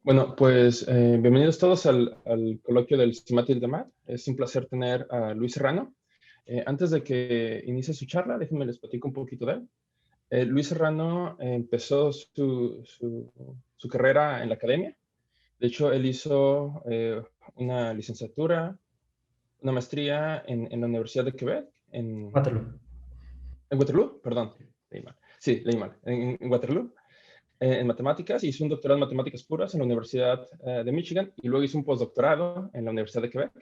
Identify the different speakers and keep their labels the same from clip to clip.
Speaker 1: Bueno, pues bienvenidos todos al coloquio del STIMATI de MAT. Es un placer tener a Luis Serrano. Antes de que inicie su charla, déjenme les platico un poquito de él. Luis Serrano empezó su carrera en la academia. De hecho, él hizo una licenciatura, una maestría en la Universidad de Quebec,
Speaker 2: Waterloo.
Speaker 1: en Waterloo, perdón, leí mal. Sí, leí mal, en Waterloo. En matemáticas, hizo un doctorado en matemáticas puras en la Universidad de Michigan y luego hizo un postdoctorado en la Universidad de Quebec.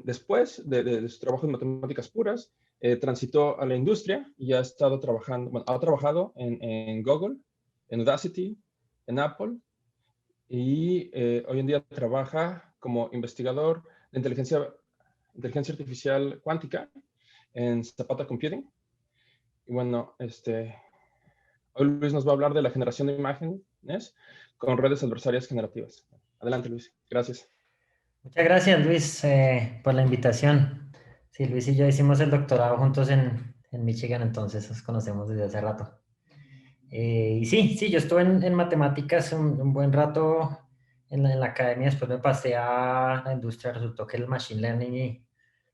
Speaker 1: Después de su trabajo en matemáticas puras, transitó a la industria y ha estado trabajando, bueno, ha trabajado en Google, en Udacity, en Apple y hoy en día trabaja como investigador de inteligencia artificial cuántica en Zapata Computing. Y bueno, hoy Luis nos va a hablar de la generación de imágenes con redes adversarias generativas. Adelante, Luis. Gracias.
Speaker 2: Muchas gracias, Luis, por la invitación. Sí, Luis y yo hicimos el doctorado juntos en Michigan, entonces nos conocemos desde hace rato. Y sí, yo estuve en matemáticas un buen rato en la academia, después me pasé a la industria, resultó que el machine learning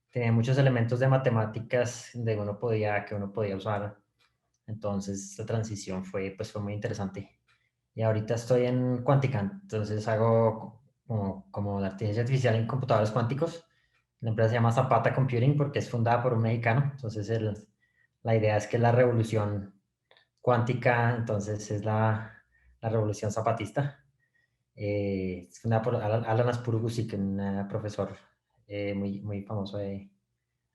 Speaker 2: tenía muchos elementos de matemáticas que uno podía usar, entonces la transición fue muy interesante. Y ahorita estoy en Quanticant, entonces hago como la inteligencia artificial en computadores cuánticos. La empresa se llama Zapata Computing porque es fundada por un mexicano, entonces la idea es que la revolución cuántica, entonces es la revolución zapatista. Es fundada por Alan Aspurugusic, un profesor muy famoso de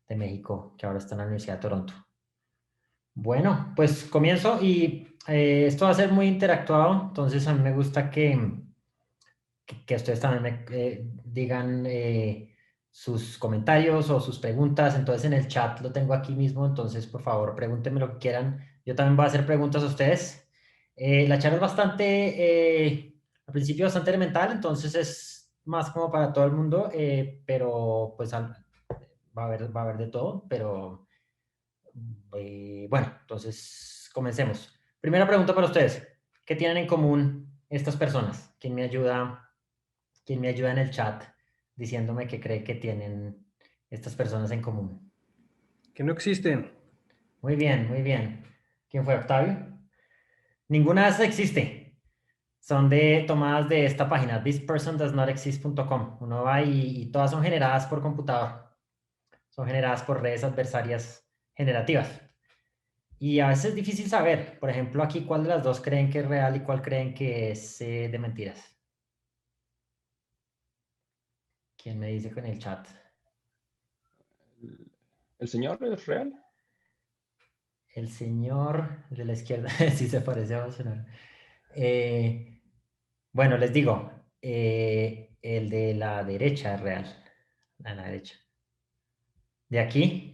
Speaker 2: México que ahora está en la Universidad de Toronto. Bueno, pues comienzo y esto va a ser muy interactuado, entonces a mí me gusta que ustedes también me digan sus comentarios o sus preguntas, entonces en el chat lo tengo aquí mismo, entonces por favor pregúntenme lo que quieran, yo también voy a hacer preguntas a ustedes. La charla es al principio bastante elemental, entonces es más como para todo el mundo, pero pues va a haber de todo, pero... bueno, entonces comencemos. Primera pregunta para ustedes. ¿Qué tienen en común estas personas? Quién me ayuda en el chat diciéndome qué cree que tienen estas personas en común?
Speaker 3: Que no existen.
Speaker 2: Muy bien, muy bien. ¿Quién fue, Octavio? Ninguna de esas existe. Son tomadas de esta página, thispersondoesnotexist.com. Uno va y todas son generadas por computador. Son generadas por redes adversarias generativas. Y a veces es difícil saber, por ejemplo, aquí cuál de las dos creen que es real y cuál creen que es de mentiras. ¿Quién me dice con el chat?
Speaker 1: ¿El señor es real?
Speaker 2: El señor de la izquierda, sí se parece a Bolsonaro. Bueno, les digo, el de la derecha es real. A la derecha. De aquí,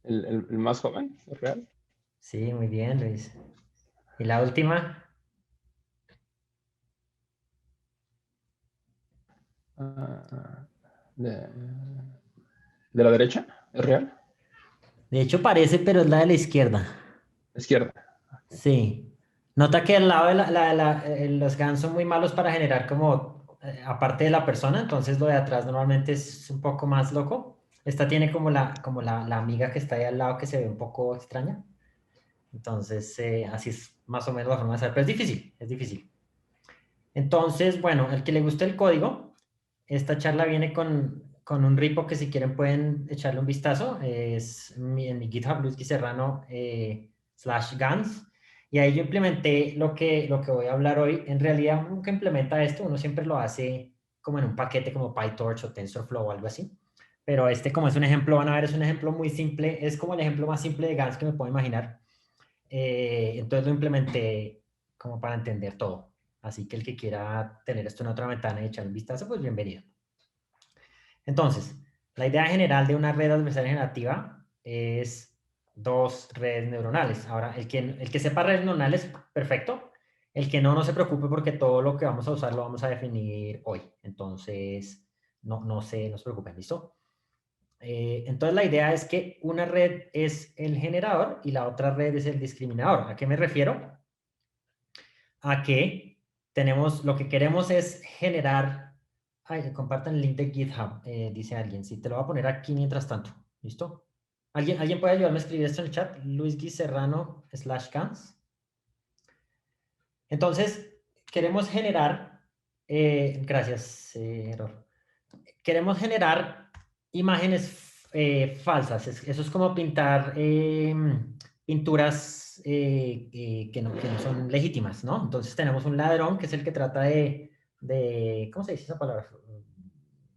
Speaker 1: ¿El más joven es real?
Speaker 2: sí, muy bien, Luis. Y la última,
Speaker 1: Ah, de, ¿De la derecha? ¿Es real?
Speaker 2: de hecho parece, pero es la de la izquierda.
Speaker 1: Izquierda.
Speaker 2: Sí. Nota que al lado de los GAN son muy malos para generar como, aparte de la persona, entonces lo de atrás normalmente es un poco más loco. Esta tiene como la amiga que está ahí al lado que se ve un poco extraña. Entonces, así es más o menos la forma de hacer, pero es difícil, es difícil. Entonces, bueno, el que le guste el código, esta charla viene con un repo que si quieren pueden echarle un vistazo. Es en mi GitHub, Luis Serrano /GANs. Y ahí yo implementé lo que voy a hablar hoy. En realidad, uno nunca implementa esto, uno siempre lo hace como en un paquete como PyTorch o TensorFlow o algo así. Pero como es un ejemplo, van a ver, es un ejemplo muy simple. Es como el ejemplo más simple de GANs que me puedo imaginar. Entonces lo implementé como para entender todo. Así que el que quiera tener esto en otra ventana y echar un vistazo, pues bienvenido. Entonces, la idea general de una red adversaria generativa es dos redes neuronales. Ahora, el que sepa redes neuronales, perfecto. El que no se preocupe porque todo lo que vamos a usar lo vamos a definir hoy. Entonces, no se preocupen, ¿listo? Entonces la idea es que una red es el generador y la otra red es el discriminador. ¿A qué me refiero? A que tenemos, lo que queremos es generar, ay, compartan el link de GitHub, dice alguien. Sí, te lo voy a poner aquí mientras tanto. ¿Listo? ¿Alguien puede ayudarme a escribir esto en el chat? Luis Gui Serrano /Cans. Entonces, queremos generar, gracias, Error. Queremos generar imágenes falsas. Eso es como pintar pinturas que no son legítimas, ¿no? Entonces tenemos un ladrón que es el que trata de ¿cómo se dice esa palabra?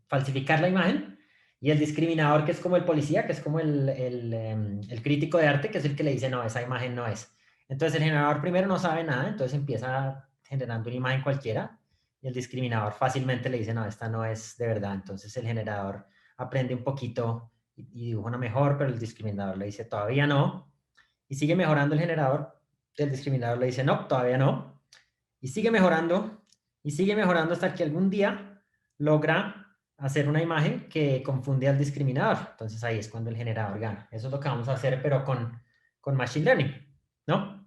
Speaker 2: Falsificar la imagen. Y el discriminador, que es como el policía, que es como el crítico de arte, que es el que le dice, no, esa imagen no es. Entonces el generador primero no sabe nada, entonces empieza generando una imagen cualquiera y el discriminador fácilmente le dice, no, esta no es de verdad. Entonces el generador aprende un poquito y dibuja una mejor, pero el discriminador le dice, todavía no. Y sigue mejorando el generador, el discriminador le dice, no, todavía no. Y sigue mejorando hasta que algún día logra hacer una imagen que confunde al discriminador. Entonces ahí es cuando el generador gana. Eso es lo que vamos a hacer, pero con Machine Learning, ¿no?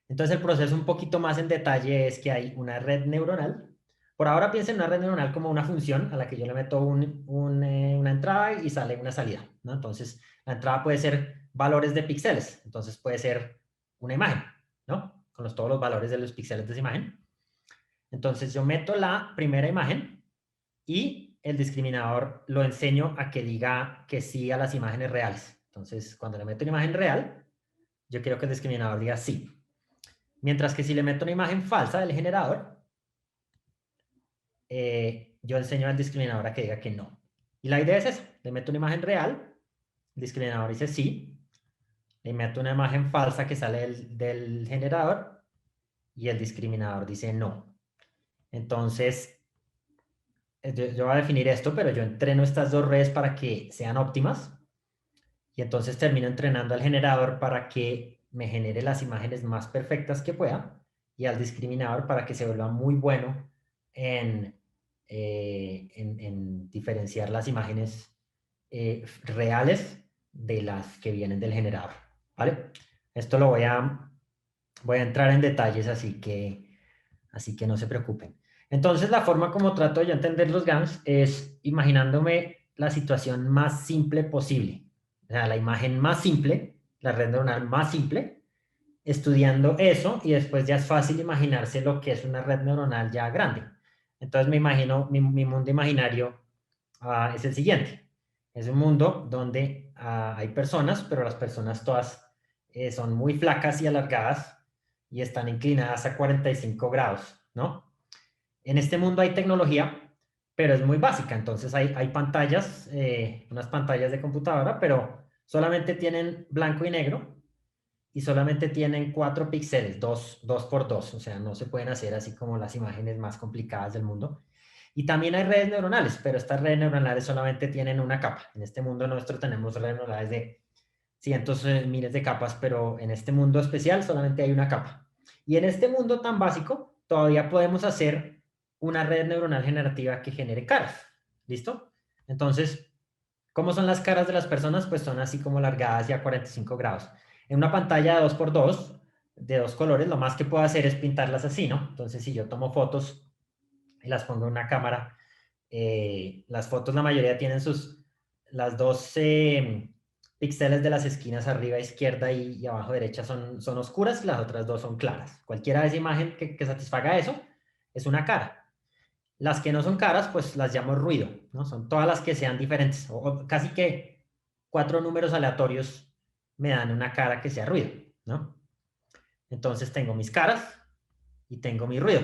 Speaker 2: Entonces el proceso un poquito más en detalle es que hay una red neuronal. Por ahora piensen en una red neuronal como una función a la que yo le meto una entrada y sale una salida, ¿no? Entonces la entrada puede ser valores de píxeles. Entonces puede ser una imagen, ¿no? Con todos los valores de los píxeles de esa imagen. Entonces yo meto la primera imagen y el discriminador lo enseño a que diga que sí a las imágenes reales. Entonces cuando le meto una imagen real, yo quiero que el discriminador diga sí. Mientras que si le meto una imagen falsa del generador, yo enseño al discriminador a que diga que no. Y la idea es eso. Le meto una imagen real, el discriminador dice sí. Le meto una imagen falsa que sale del generador y el discriminador dice no. Entonces, yo voy a definir esto, pero yo entreno estas dos redes para que sean óptimas. Y entonces termino entrenando al generador para que me genere las imágenes más perfectas que pueda y al discriminador para que se vuelva muy bueno en diferenciar las imágenes reales de las que vienen del generador. ¿Vale? Esto lo voy a entrar en detalles, así que no se preocupen. Entonces, la forma como trato yo de entender los GANs es imaginándome la situación más simple posible. O sea, la imagen más simple, la red neuronal más simple, estudiando eso y después ya es fácil imaginarse lo que es una red neuronal ya grande. Entonces me imagino, mi mundo imaginario es el siguiente. Es un mundo donde hay personas, pero las personas todas son muy flacas y alargadas y están inclinadas a 45 grados, ¿no? En este mundo hay tecnología, pero es muy básica. Entonces hay pantallas, unas pantallas de computadora, pero solamente tienen blanco y negro y solamente tienen 4 píxeles, 2 por 2. O sea, no se pueden hacer así como las imágenes más complicadas del mundo. Y también hay redes neuronales, pero estas redes neuronales solamente tienen una capa. En este mundo nuestro tenemos redes neuronales de cientos, miles de capas, pero en este mundo especial solamente hay una capa. Y en este mundo tan básico, todavía podemos hacer una red neuronal generativa que genere caras. ¿Listo? Entonces, ¿cómo son las caras de las personas? Pues son así como largadas y a 45 grados. En una pantalla de 2x2, de 2 colores, lo más que puedo hacer es pintarlas así, ¿no? Entonces, si yo tomo fotos y las pongo en una cámara, las fotos, la mayoría tienen las dos píxeles de las esquinas arriba izquierda y abajo derecha son oscuras y las otras dos son claras. Cualquiera de esa imagen que satisfaga eso es una cara. Las que no son caras, pues las llamo ruido, ¿no? Son todas las que sean diferentes, o casi que 4 números aleatorios me dan una cara que sea ruido, ¿no? Entonces tengo mis caras y tengo mi ruido.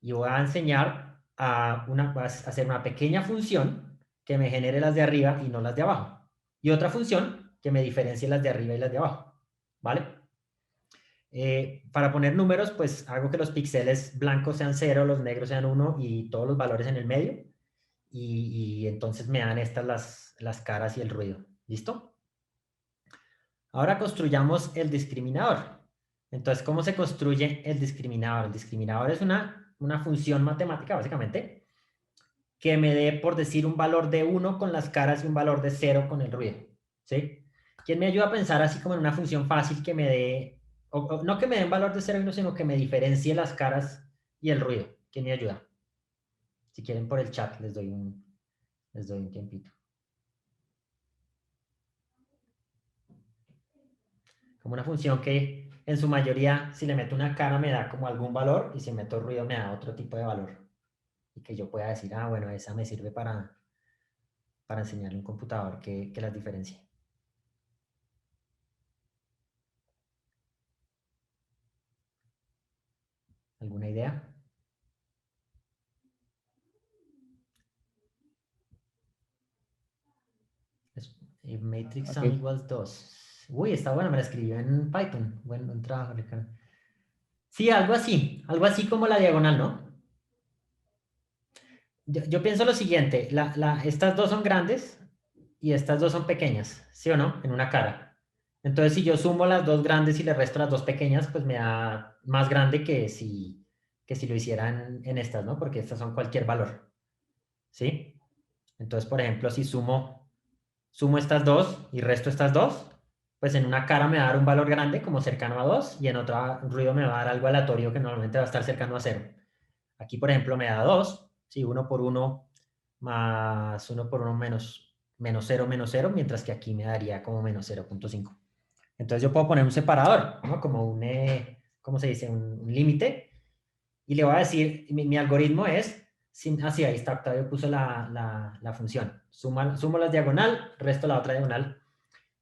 Speaker 2: Y voy a enseñar a hacer una pequeña función que me genere las de arriba y no las de abajo. Y otra función que me diferencie las de arriba y las de abajo, ¿vale? Para poner números, pues hago que los píxeles blancos sean 0, los negros sean 1 y todos los valores en el medio. Y entonces me dan estas las caras y el ruido. ¿Listo? Ahora construyamos el discriminador. Entonces, ¿cómo se construye el discriminador? El discriminador es una función matemática, básicamente, que me dé, por decir, un valor de 1 con las caras y un valor de 0 con el ruido, ¿sí? ¿Quién me ayuda a pensar así como en una función fácil que me dé, o no que me dé un valor de 0 y 1, sino que me diferencie las caras y el ruido? ¿Quién me ayuda? Si quieren por el chat les doy un tiempito. Como una función que en su mayoría, si le meto una cara me da como algún valor y si meto ruido me da otro tipo de valor. Y que yo pueda decir, ah, bueno, esa me sirve para enseñarle a un computador que las diferencie. ¿Alguna idea? If matrix sum
Speaker 1: Ok.
Speaker 2: iguals 2. Uy, está bueno, me la escribió en Python. Buen trabajo, Ricardo. Sí, algo así como la diagonal, ¿no? Yo pienso lo siguiente, estas dos son grandes y estas dos son pequeñas, ¿sí o no? En una cara. Entonces, si yo sumo las dos grandes y le resto las dos pequeñas, pues me da más grande que si lo hicieran en estas, ¿no? Porque estas son cualquier valor, ¿sí? Entonces, por ejemplo, si sumo estas dos y resto estas dos, pues en una cara me va a dar un valor grande como cercano a 2 y en otra ruido me va a dar algo aleatorio que normalmente va a estar cercano a 0. Aquí, por ejemplo, me da 2, ¿sí? 1 por 1 más 1 por 1 menos 0 menos 0, mientras que aquí me daría como menos 0.5. Entonces yo puedo poner un separador, ¿no? Como ¿cómo se dice? Un límite. Y le voy a decir, mi algoritmo es, así ahí está, Octavio puso la función. Sumo las diagonal, resto la otra diagonal.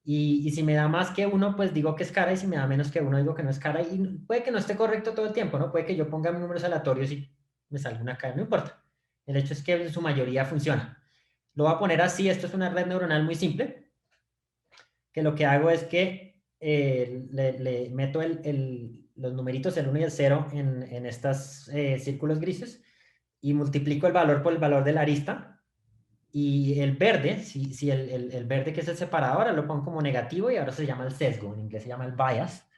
Speaker 2: Y si me da más que 1, pues digo que es cara, y si me da menos que 1, digo que no es cara. Y puede que no esté correcto todo el tiempo, ¿no? Puede que yo ponga números aleatorios y me salga una cara, no importa. El hecho es que en su mayoría funciona. Lo voy a poner así, esto es una red neuronal muy simple, que lo que hago es que le meto los numeritos, el 1 y el 0, en estos círculos grises y multiplico el valor por el valor de la arista. Y el verde, si el verde que es el separador, ahora lo pongo como negativo y ahora se llama el sesgo, en inglés se llama el bias.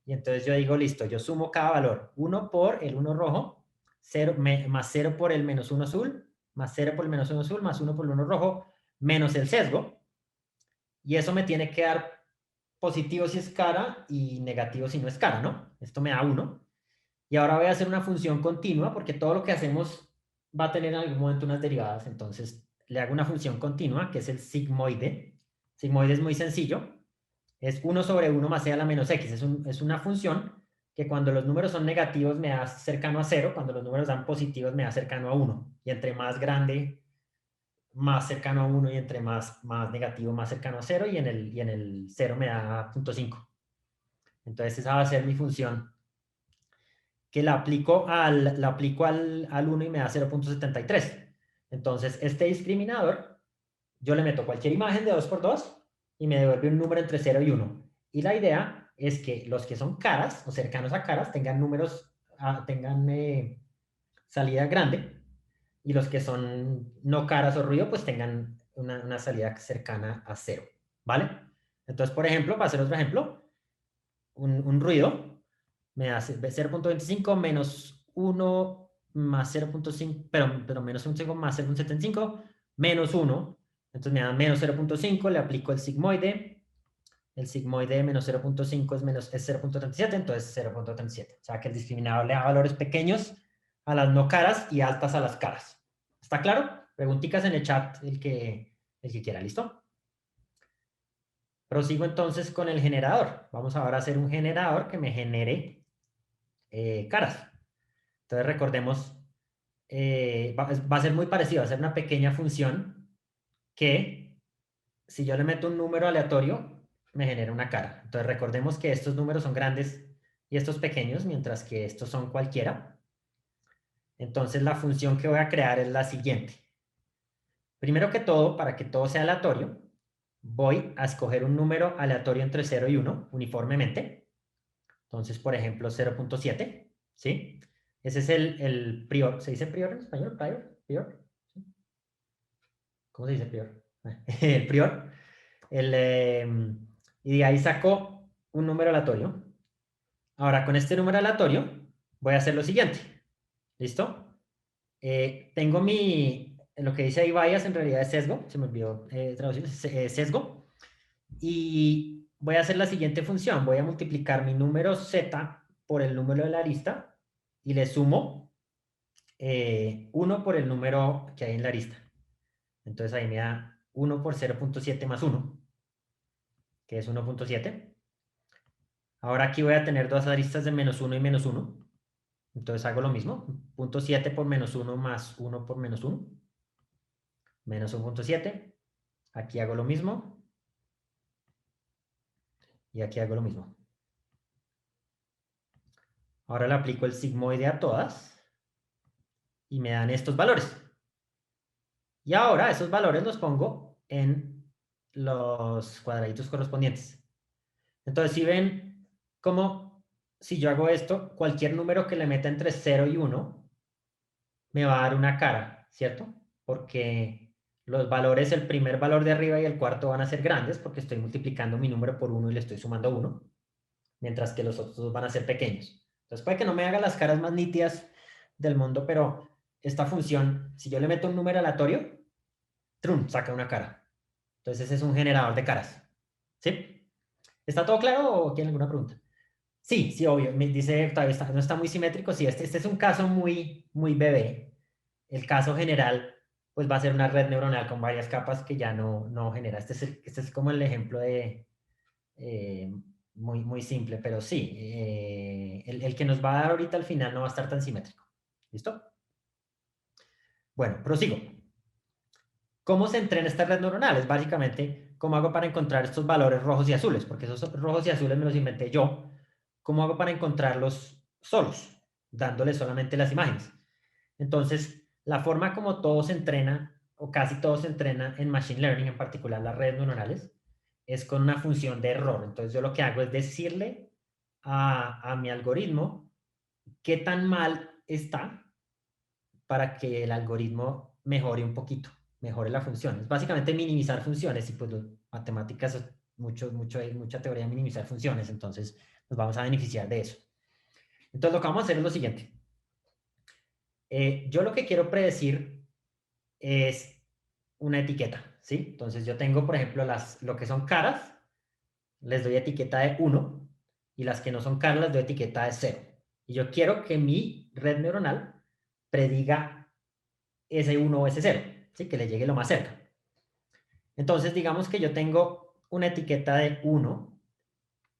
Speaker 2: Y entonces yo digo, listo, yo sumo cada valor. 1 por el 1 rojo, 0, más 0 por el menos 1 azul, más 0 por el menos 1 azul, más 1 por el 1 rojo, menos el sesgo. Y eso me tiene que dar positivo si es cara y negativo si no es cara, ¿no? Esto me da 1. Y ahora voy a hacer una función continua porque todo lo que hacemos va a tener en algún momento unas derivadas. Entonces le hago una función continua que es el sigmoide. Sigmoide es muy sencillo. Es 1 sobre 1 más e a la menos x. Es una función que cuando los números son negativos me da cercano a 0, cuando los números dan positivos me da cercano a 1. Y entre más grande, más cercano a 1 y entre más negativo, más cercano a 0 y en el 0 me da 0.5. Entonces esa va a ser mi función que la aplico al 1 y me da 0.73. Entonces este discriminador, yo le meto cualquier imagen de 2 por 2 y me devuelve un número entre 0 y 1. Y la idea es que los que son caras o cercanos a caras tengan números, tengan salida grande y los que son no caras o ruido pues tengan una salida cercana a 0, ¿vale? Entonces, por ejemplo, para hacer otro ejemplo, un ruido me hace 0.25 menos 1 más 0.5, pero menos 1.5 más 0.75 menos 1. Entonces me da menos 0.5, le aplico el sigmoide. El sigmoide de menos 0.5 es 0.37, entonces 0.37. O sea que el discriminador le da valores pequeños a las no caras y altas a las caras. ¿Está claro? Preguntitas en el chat el que quiera, ¿listo? Prosigo entonces con el generador. Vamos ahora a hacer un generador que me genere caras. Entonces recordemos, va a ser muy parecido, va a ser una pequeña función que si yo le meto un número aleatorio, me genera una cara. Entonces recordemos que estos números son grandes y estos pequeños, mientras que estos son cualquiera. Entonces la función que voy a crear es la siguiente. Primero que todo, para que todo sea aleatorio, voy a escoger un número aleatorio entre 0 y 1 uniformemente. Entonces, por ejemplo, 0.7, ¿sí? Ese es el prior. ¿Se dice prior en español? ¿Prior? ¿Sí? ¿Cómo se dice prior? El prior. Y de ahí saco un número aleatorio. Ahora, con este número aleatorio, voy a hacer lo siguiente. ¿Listo? Tengo lo que dice ahí bias en realidad es sesgo, se me olvidó traducir, sesgo. Y voy a hacer la siguiente función, voy a multiplicar mi número z por el número de la lista y le sumo 1 por el número que hay en la lista. Entonces ahí me da 1 por 0.7 más 1, que es 1.7. Ahora aquí voy a tener dos aristas de menos 1 y menos 1. Entonces hago lo mismo, 0.7 por menos 1 más 1 por menos 1, menos 1.7. Aquí hago lo mismo. Y aquí hago lo mismo. Ahora le aplico el sigmoide a todas. Y me dan estos valores. Y ahora esos valores los pongo en los cuadraditos correspondientes. Entonces, si ven cómo si yo hago esto, cualquier número que le meta entre 0 y 1 me va a dar una cara, ¿cierto? Porque los valores, el primer valor de arriba y el cuarto van a ser grandes porque estoy multiplicando mi número por 1 y le estoy sumando 1, mientras que los otros dos van a ser pequeños. Entonces puede que no me haga las caras más nítidas del mundo, pero esta función, si yo le meto un número aleatorio, ¡trum!, saca una cara. Entonces ese es un generador de caras. ¿Sí? ¿Está todo claro o tiene alguna pregunta? Sí, sí, obvio. Me dice, todavía no está muy simétrico. Sí, este es un caso muy, muy bebé. El caso general, pues va a ser una red neuronal con varias capas que ya no genera. Este es como el ejemplo de muy, muy simple, pero sí, el que nos va a dar ahorita al final no va a estar tan simétrico. ¿Listo? Bueno, prosigo. ¿Cómo se entrena esta red neuronal? Es básicamente cómo hago para encontrar estos valores rojos y azules, porque esos rojos y azules me los inventé yo. ¿Cómo hago para encontrarlos solos, dándoles solamente las imágenes? Entonces, la forma como todo se entrena, o casi todo se entrena en Machine Learning, en particular las redes neuronales, es con una función de error. Entonces, yo lo que hago es decirle a mi algoritmo qué tan mal está para que el algoritmo mejore un poquito, mejore la función. Es básicamente minimizar funciones y pues las matemáticas, hay mucha teoría de minimizar funciones, entonces nos vamos a beneficiar de eso. Entonces lo que vamos a hacer es lo siguiente. Yo lo que quiero predecir es una etiqueta, ¿sí? Entonces yo tengo, por ejemplo, lo que son caras, les doy etiqueta de 1 y las que no son caras les doy etiqueta de 0. Y yo quiero que mi red neuronal prediga ese 1 o ese 0, ¿sí? Que le llegue lo más cerca. Entonces, digamos que yo tengo una etiqueta de 1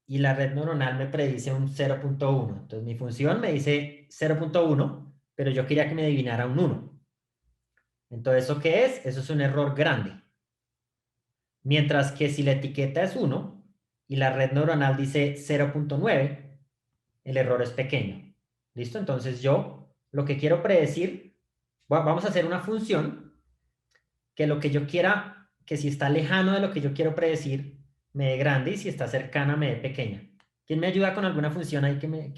Speaker 2: y la red neuronal me predice un 0.1. Entonces, mi función me dice 0.1, pero yo quería que me adivinara un 1. Entonces, ¿eso qué es? Eso es un error grande. Mientras que si la etiqueta es 1 y la red neuronal dice 0.9, el error es pequeño. ¿Listo? Entonces, yo lo que quiero predecir, vamos a hacer una función que lo que yo quiera, que si está lejano de lo que yo quiero predecir, me dé grande y si está cercana me dé pequeña. ¿Quién me ayuda con alguna función ahí que me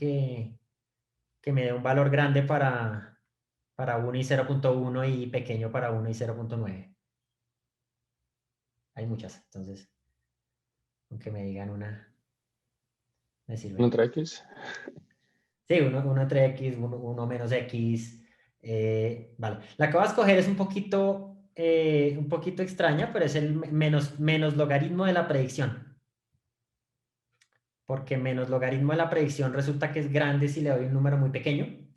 Speaker 2: dé un valor grande para 1 y 0.1 y pequeño para 1 y 0.9? Hay muchas, entonces, aunque me digan una, me sirve.
Speaker 1: 1 entre X.
Speaker 2: Sí, 1 entre X, 1 menos X. Vale. La que voy a escoger es un poquito extraña, pero es el menos logaritmo de la predicción. Porque menos logaritmo de la predicción resulta que es grande si le doy un número muy pequeño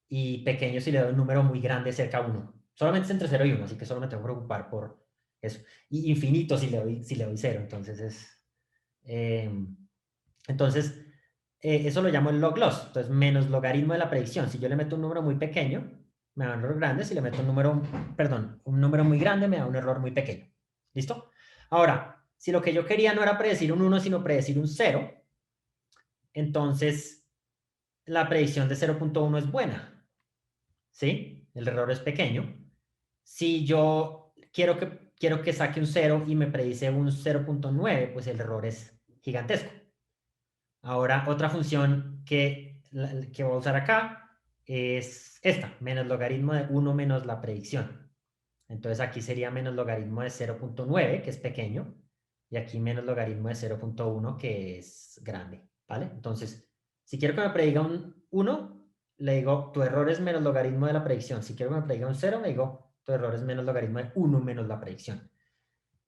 Speaker 2: y pequeño si le doy un número muy grande cerca a 1. Solamente es entre 0 y 1, así que solo me tengo que preocupar por eso. Y infinito si le doy 0, entonces es... eso lo llamo el log loss. Entonces, menos logaritmo de la predicción. Si yo le meto un número muy pequeño, me da un error grande. Si le meto un número muy grande, me da un error muy pequeño. ¿Listo? Ahora, si lo que yo quería no era predecir un 1, sino predecir un 0, entonces la predicción de 0.1 es buena. ¿Sí? El error es pequeño. Si yo quiero que saque un 0 y me predice un 0.9, pues el error es gigantesco. Ahora, otra función que voy a usar acá es esta, menos logaritmo de 1 menos la predicción. Entonces aquí sería menos logaritmo de 0.9, que es pequeño, y aquí menos logaritmo de 0.1, que es grande, ¿vale? Entonces, si quiero que me prediga un 1, le digo, tu error es menos logaritmo de la predicción. Si quiero que me prediga un 0, le digo, Tu error es menos logaritmo de 1 menos la predicción.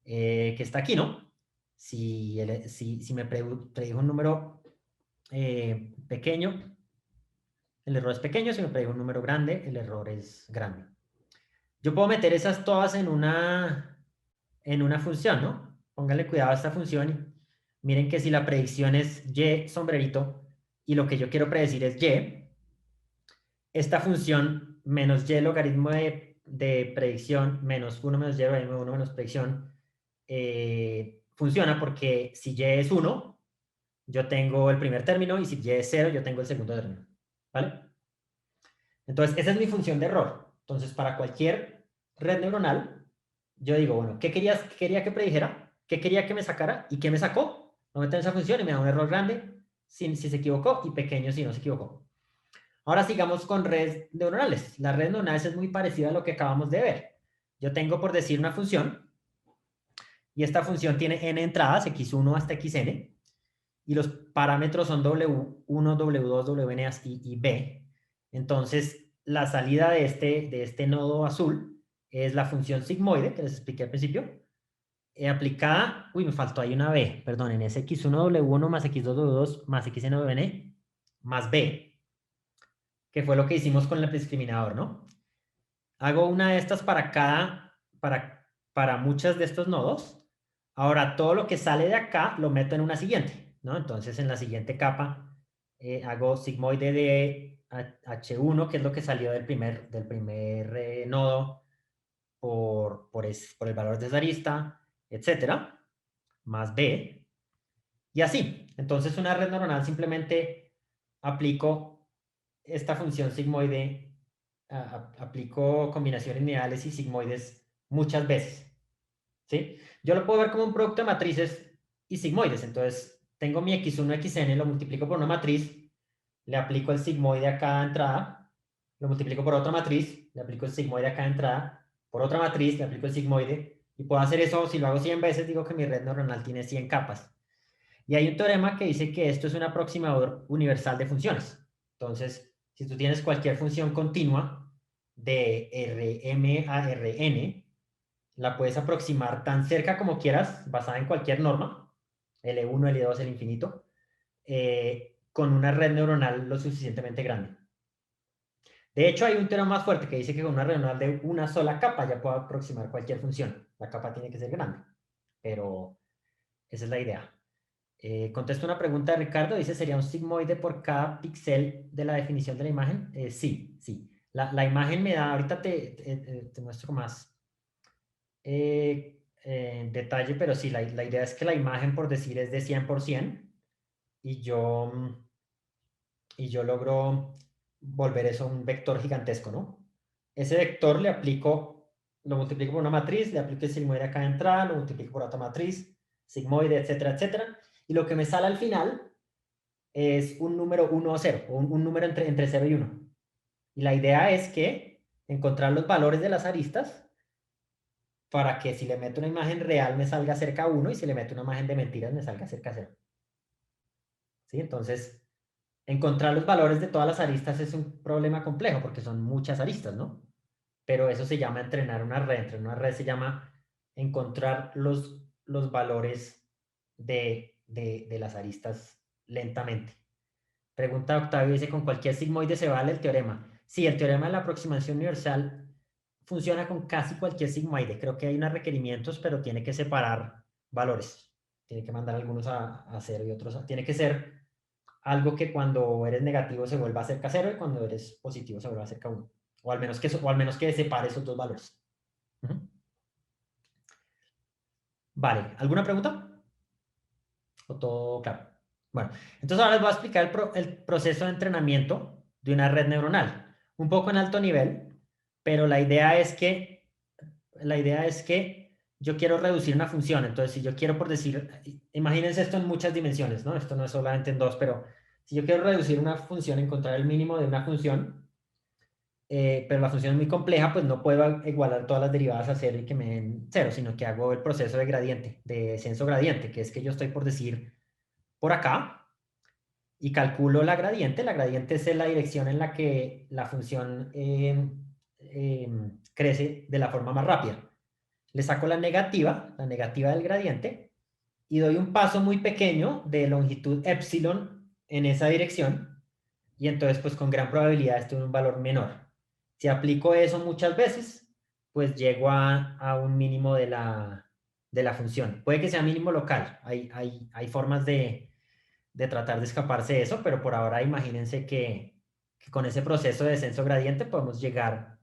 Speaker 2: Que está aquí, ¿no? Si me predijo un número pequeño, el error es pequeño. Si me predijo un número grande, el error es grande. Yo puedo meter esas todas en una función, ¿no? Pónganle cuidado a esta función. Miren que si la predicción es y sombrerito y lo que yo quiero predecir es y, esta función menos y logaritmo de predicción menos 1 menos y logaritmo de 1 menos predicción funciona porque si y es 1, yo tengo el primer término y si y es 0, yo tengo el segundo término. ¿Vale? Entonces, esa es mi función de error. Entonces, para cualquier red neuronal, yo digo, bueno, ¿qué quería que predijera? ¿Qué quería que me sacara? ¿Y qué me sacó? Lo meto en esa función y me da un error grande si se equivocó y pequeño si no se equivocó. Ahora sigamos con redes neuronales. Las redes neuronales es muy parecida a lo que acabamos de ver. Yo tengo, por decir, una función y esta función tiene n entradas, x1 hasta xn, y los parámetros son w1, w2, wn y b. Entonces, la salida de este nodo azul es la función sigmoide, que les expliqué al principio, aplicada, me faltó ahí una b, perdonen, es x1w1 más x2w2 más xnwn más b, que fue lo que hicimos con el discriminador, ¿no? Hago una de estas para muchas de estos nodos. Ahora, todo lo que sale de acá lo meto en una siguiente, ¿no? Entonces, en la siguiente capa hago sigmoide de H1, que es lo que salió del primer nodo por el valor de esa arista, etcétera, más B, y así. Entonces, una red neuronal simplemente aplico esta función sigmoide, aplico combinaciones lineales y sigmoides muchas veces, ¿sí? Yo lo puedo ver como un producto de matrices y sigmoides. Entonces, tengo mi x1, xn, lo multiplico por una matriz, le aplico el sigmoide a cada entrada, lo multiplico por otra matriz, le aplico el sigmoide a cada entrada, por otra matriz, le aplico el sigmoide, y puedo hacer eso, si lo hago 100 veces, digo que mi red neuronal tiene 100 capas. Y hay un teorema que dice que esto es un aproximador universal de funciones. Entonces, si tú tienes cualquier función continua de Rm a Rn, la puedes aproximar tan cerca como quieras, basada en cualquier norma, L1, L2, el infinito, con una red neuronal lo suficientemente grande. De hecho, hay un teorema más fuerte que dice que con una red neuronal de una sola capa ya puedo aproximar cualquier función. La capa tiene que ser grande, pero esa es la idea. Contesto una pregunta de Ricardo, dice, ¿sería un sigmoide por cada píxel de la definición de la imagen? Sí, sí. La imagen me da, ahorita te muestro más detalle, pero sí, la idea es que la imagen, por decir, es de 100% y yo logro volver eso un vector gigantesco, ¿no? Ese vector lo multiplico por una matriz, le aplico el sigmoide a cada entrada, lo multiplico por otra matriz, sigmoide, etcétera, etcétera, y lo que me sale al final es un número 1 o 0, o un número entre 0 y 1. Y la idea es que encontrar los valores de las aristas para que si le meto una imagen real me salga cerca a 1 y si le meto una imagen de mentiras me salga cerca a 0. ¿Sí? Entonces, encontrar los valores de todas las aristas es un problema complejo porque son muchas aristas, ¿no? Pero eso se llama entrenar una red. Entrenar una red se llama encontrar los valores de las aristas lentamente. Pregunta Octavio, dice, ¿con cualquier sigmoide se vale el teorema? Sí, el teorema de la aproximación universal funciona con casi cualquier sigmoide. Creo que hay unos requerimientos, pero tiene que separar valores. Tiene que mandar algunos a 0 y otros a... Tiene que ser algo que cuando eres negativo se vuelva cerca a 0 y cuando eres positivo se vuelva cerca a 1. O al menos que separe esos dos valores. Vale, ¿alguna pregunta? ¿O todo claro? Bueno, entonces ahora les voy a explicar el proceso de entrenamiento de una red neuronal. Un poco en alto nivel, pero la idea es que yo quiero reducir una función. Entonces, si yo quiero, por decir, imagínense esto en muchas dimensiones, ¿no? Esto no es solamente en dos, pero si yo quiero reducir una función, encontrar el mínimo de una función, pero la función es muy compleja, pues no puedo igualar todas las derivadas a 0 y que me den 0, sino que hago el proceso de gradiente, de descenso gradiente, que es que yo estoy, por decir, por acá y calculo la gradiente. La gradiente es la dirección en la que la función crece de la forma más rápida. Le saco la negativa del gradiente, y doy un paso muy pequeño de longitud epsilon en esa dirección, y entonces pues con gran probabilidad estoy en un valor menor. Si aplico eso muchas veces, pues llego a un mínimo de la función. Puede que sea mínimo local, hay formas de tratar de escaparse de eso, pero por ahora imagínense que con ese proceso de descenso gradiente podemos llegar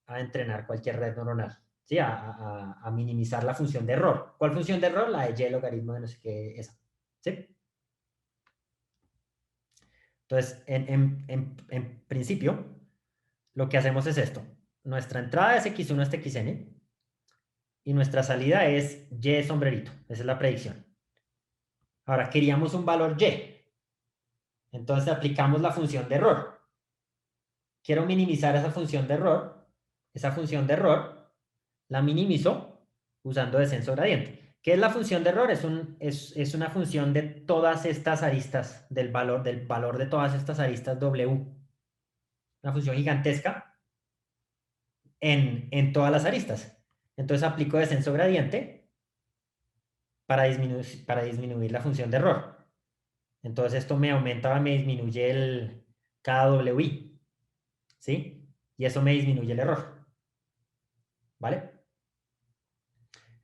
Speaker 2: a entrenar cualquier red neuronal, ¿sí? A minimizar la función de error. ¿Cuál función de error? La de y logaritmo de no sé qué, esa, ¿sí? Entonces, en principio, lo que hacemos es esto. Nuestra entrada es x1 hasta xn, y nuestra salida es y sombrerito. Esa es la predicción. Ahora, queríamos un valor y. Entonces, aplicamos la función de error. Quiero minimizar esa función de error. Esa función de error la minimizo usando descenso gradiente. ¿Qué es la función de error? Es una función de todas estas aristas, del valor de todas estas aristas W. Una función gigantesca en todas las aristas. Entonces aplico descenso gradiente para disminuir la función de error. Entonces esto me aumenta, me disminuye el KWI, ¿sí? Y eso me disminuye el error, ¿vale?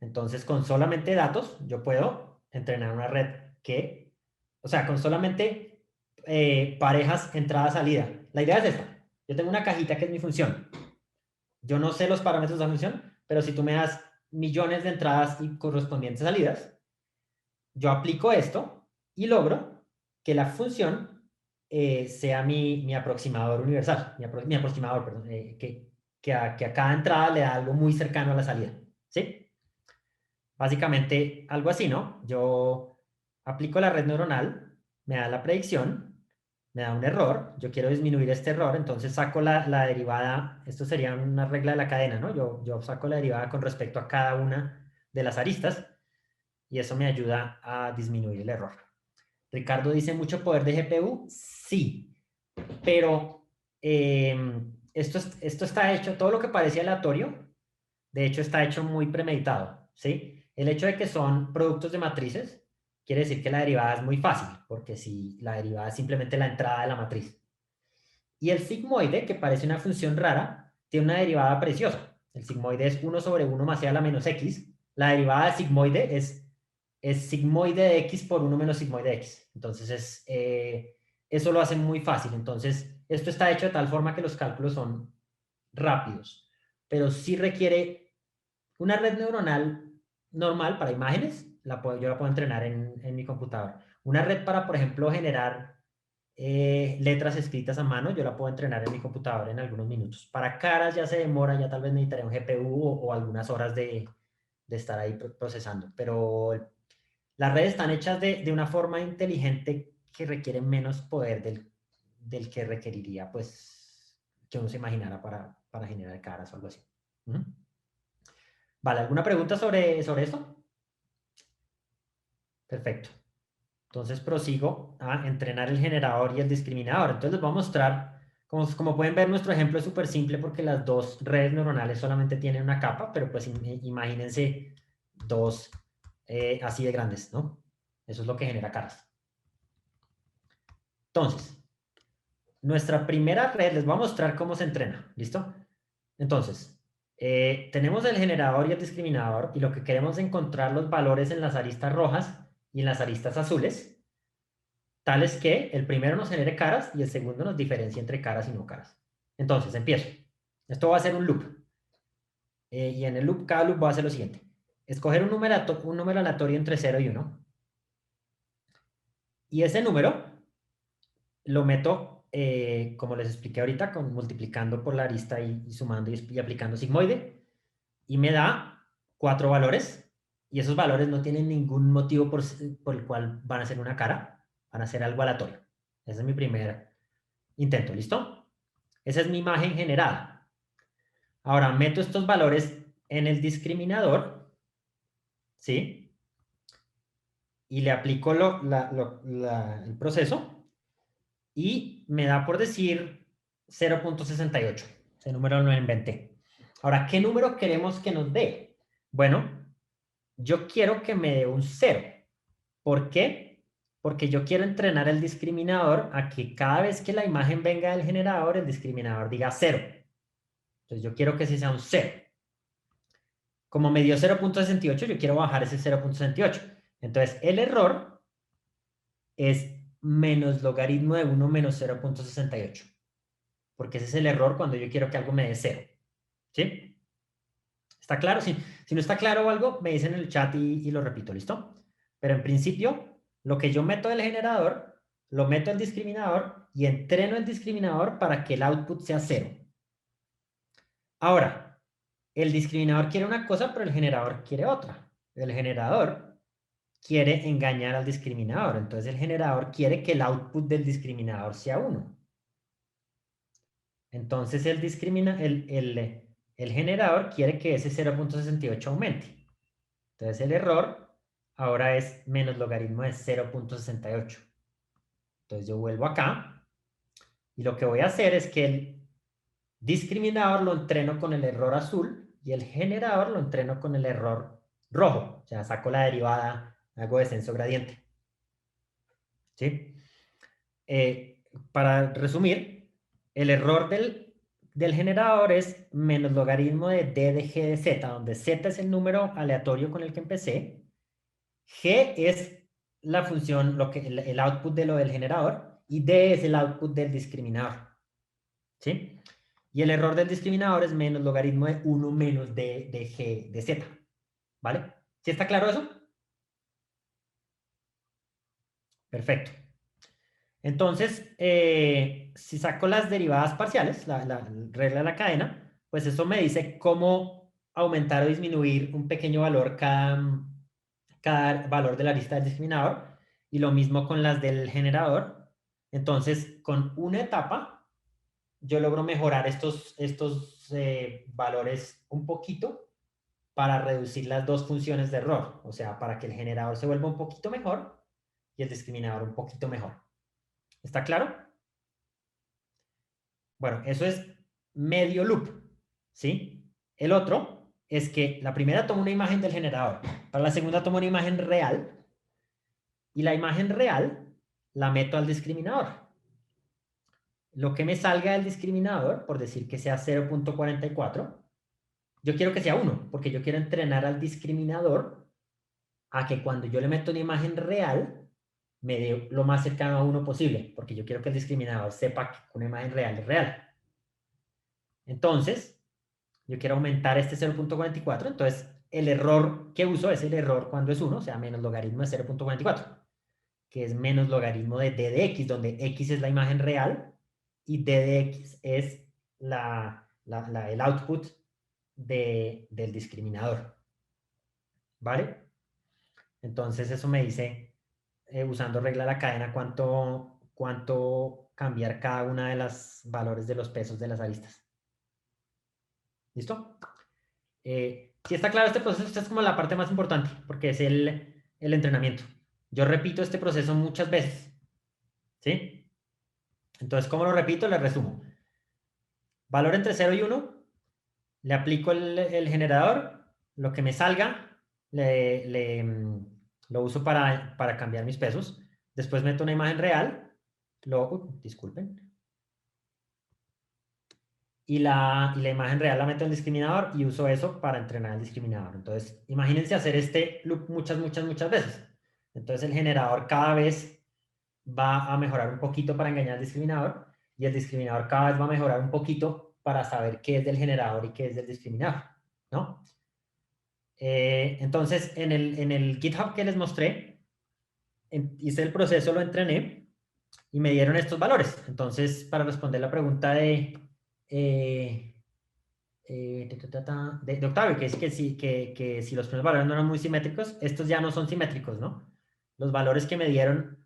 Speaker 2: Entonces con solamente datos yo puedo entrenar una red que, o sea, con solamente parejas entrada-salida. La idea es esta. Yo tengo una cajita que es mi función. Yo no sé los parámetros de la función, pero si tú me das millones de entradas y correspondientes salidas, yo aplico esto y logro que la función sea mi aproximador universal, mi aproximador, perdón, que a cada entrada le da algo muy cercano a la salida, ¿sí? Básicamente algo así, ¿no? Yo aplico la red neuronal, me da la predicción, me da un error, yo quiero disminuir este error, entonces saco la derivada, esto sería una regla de la cadena, ¿no? Yo saco la derivada con respecto a cada una de las aristas, y eso me ayuda a disminuir el error. Ricardo dice, ¿mucho poder de GPU? Sí, pero esto está hecho, todo lo que parecía aleatorio, de hecho está hecho muy premeditado, ¿sí? El hecho de que son productos de matrices quiere decir que la derivada es muy fácil, porque si la derivada es simplemente la entrada de la matriz. Y el sigmoide, que parece una función rara, tiene una derivada preciosa. El sigmoide es 1 sobre 1 más e a la menos x. La derivada de sigmoide es sigmoide de x por 1 menos sigmoide de x. Entonces, eso lo hace muy fácil. Entonces, esto está hecho de tal forma que los cálculos son rápidos, pero sí requiere una red neuronal normal para imágenes. Yo la puedo entrenar en mi computador. Una red para, por ejemplo, generar letras escritas a mano, yo la puedo entrenar en mi computador en algunos minutos. Para caras ya se demora, ya tal vez necesitaré un GPU o algunas horas de estar ahí procesando, pero las redes están hechas de una forma inteligente que requiere menos poder del que requeriría, pues, que uno se imaginara para generar caras o algo así. Vale, ¿alguna pregunta sobre esto? Perfecto. Entonces prosigo a entrenar el generador y el discriminador. Entonces les voy a mostrar, como pueden ver, nuestro ejemplo es súper simple porque las dos redes neuronales solamente tienen una capa, pero pues imagínense dos así de grandes, ¿no? Eso es lo que genera caras. Entonces, nuestra primera red, les voy a mostrar cómo se entrena, ¿listo? Entonces, tenemos el generador y el discriminador, y lo que queremos es encontrar los valores en las aristas rojas y en las aristas azules, tales que el primero nos genere caras y el segundo nos diferencie entre caras y no caras. Entonces, empiezo. Esto va a ser un loop. Y en el loop, cada loop va a hacer lo siguiente. Escoger un número aleatorio entre 0 y 1. Y ese número lo meto, como les expliqué ahorita, multiplicando por la arista y sumando y aplicando sigmoide. Y me da 4 valores. Y esos valores no tienen ningún motivo por el cual van a ser una cara. Van a ser algo aleatorio. Ese es mi primer intento, ¿listo? Esa es mi imagen generada. Ahora meto estos valores en el discriminador, ¿sí? Y le aplico el proceso y me da por decir 0.68. Ese número lo inventé. Ahora, ¿qué número queremos que nos dé? Bueno, yo quiero que me dé un 0. ¿Por qué? Porque yo quiero entrenar el discriminador a que cada vez que la imagen venga del generador, el discriminador diga 0. Entonces yo quiero que ese sea un 0. Como me dio 0.68, yo quiero bajar ese 0.68. Entonces el error es menos logaritmo de 1 menos 0.68. Porque ese es el error cuando yo quiero que algo me dé 0. ¿Sí? ¿Está claro? Si no está claro o algo, me dicen en el chat y lo repito, ¿listo? Pero en principio, lo que yo meto del generador, lo meto al discriminador y entreno el discriminador para que el output sea 0. Ahora, el discriminador quiere una cosa, pero el generador quiere otra. El generador quiere engañar al discriminador. Entonces el generador quiere que el output del discriminador sea 1. Entonces el generador quiere que ese 0.68 aumente. Entonces el error ahora es menos logaritmo de 0.68. Entonces yo vuelvo acá y lo que voy a hacer es que el discriminador lo entreno con el error azul y el generador lo entreno con el error rojo. O sea, saco la derivada, hago descenso gradiente. ¿Sí? Para resumir, el error del generador es menos logaritmo de d de g de z, donde z es el número aleatorio con el que empecé, g es la función, el output de lo del generador, y d es el output del discriminador. ¿Sí? Y el error del discriminador es menos logaritmo de 1 menos d de g de z. ¿Vale? ¿Sí está claro eso? Perfecto. Entonces, si saco las derivadas parciales, la regla de la cadena, pues eso me dice cómo aumentar o disminuir un pequeño valor cada valor de la lista del discriminador. Y lo mismo con las del generador. Entonces, con una etapa, yo logro mejorar estos valores un poquito para reducir las dos funciones de error. O sea, para que el generador se vuelva un poquito mejor y el discriminador un poquito mejor. ¿Está claro? Bueno, eso es medio loop, ¿sí? El otro es que la primera toma una imagen del generador, para la segunda tomo una imagen real y la imagen real la meto al discriminador. Lo que me salga del discriminador, por decir que sea 0.44, yo quiero que sea 1, porque yo quiero entrenar al discriminador a que cuando yo le meto una imagen real, me dé lo más cercano a 1 posible, porque yo quiero que el discriminador sepa que una imagen real es real. Entonces, yo quiero aumentar este 0.44, entonces el error que uso es el error cuando es 1, o sea, menos logaritmo de 0.44, que es menos logaritmo de d de x, donde x es la imagen real y d de x es el output del discriminador. ¿Vale? Entonces eso me dice, usando regla de la cadena, cuánto cambiar cada una de los valores de los pesos de las aristas. ¿Listo? Si está claro este proceso, esta es como la parte más importante, porque es el entrenamiento. Yo repito este proceso muchas veces. ¿Sí? Entonces, ¿cómo lo repito? Le resumo. Valor entre 0 y 1, le aplico el generador, lo que me salga, lo uso para cambiar mis pesos. Después meto una imagen real, disculpen. Y la imagen real la meto en el discriminador y uso eso para entrenar el discriminador. Entonces, imagínense hacer este loop muchas veces. Entonces, el generador cada vez va a mejorar un poquito para engañar al discriminador y el discriminador cada vez va a mejorar un poquito para saber qué es del generador y qué es del discriminador, ¿no? Entonces, en el GitHub que les mostré, hice el proceso, lo entrené y me dieron estos valores. Entonces, para responder la pregunta de Octavio, que es que si los primeros valores no eran muy simétricos, estos ya no son simétricos, ¿no? Los valores que me dieron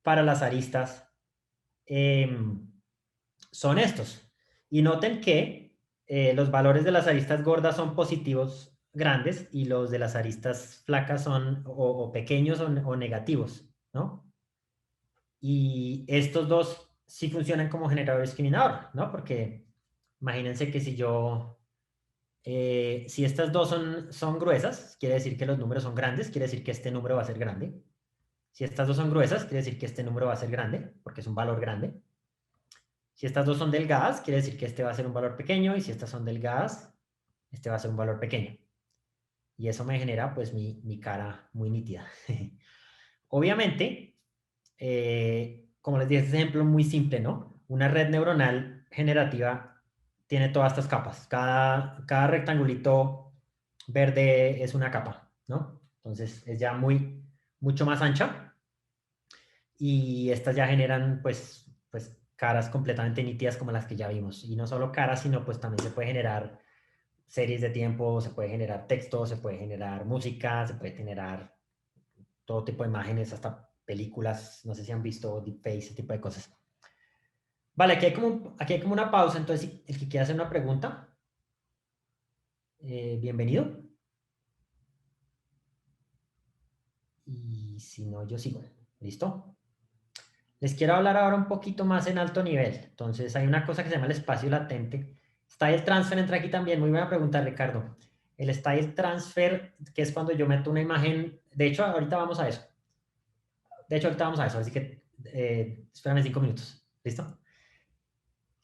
Speaker 2: para las aristas son estos. Y noten que los valores de las aristas gordas son positivos grandes y los de las aristas flacas son o pequeños o negativos, ¿no? Y estos dos sí funcionan como generador discriminador, ¿no? Porque imagínense que si estas dos son gruesas, quiere decir que los números son grandes, quiere decir que este número va a ser grande. Si estas dos son gruesas, quiere decir que este número va a ser grande, porque es un valor grande. Si estas dos son delgadas, quiere decir que este va a ser un valor pequeño, y si estas son delgadas, este va a ser un valor pequeño. Y eso me genera, pues, mi cara muy nítida. Obviamente, como les dije, este ejemplo muy simple, ¿no? Una red neuronal generativa tiene todas estas capas. Cada rectangulito verde es una capa, ¿no? Entonces, es ya mucho más ancha. Y estas ya generan, pues caras completamente nítidas como las que ya vimos. Y no solo caras, sino pues también se puede generar series de tiempo, se puede generar texto, se puede generar música, se puede generar todo tipo de imágenes, hasta películas, no sé si han visto deepfake, ese tipo de cosas. Vale, aquí hay como una pausa, entonces el que quiera hacer una pregunta, bienvenido. Y si no, yo sigo. ¿Listo? Les quiero hablar ahora un poquito más en alto nivel. Entonces, hay una cosa que se llama el espacio latente. Style transfer entra aquí también. Muy buena pregunta, Ricardo. El style transfer, que es cuando yo meto una imagen. De hecho, ahorita vamos a eso. Así que espérame 5 minutos. ¿Listo?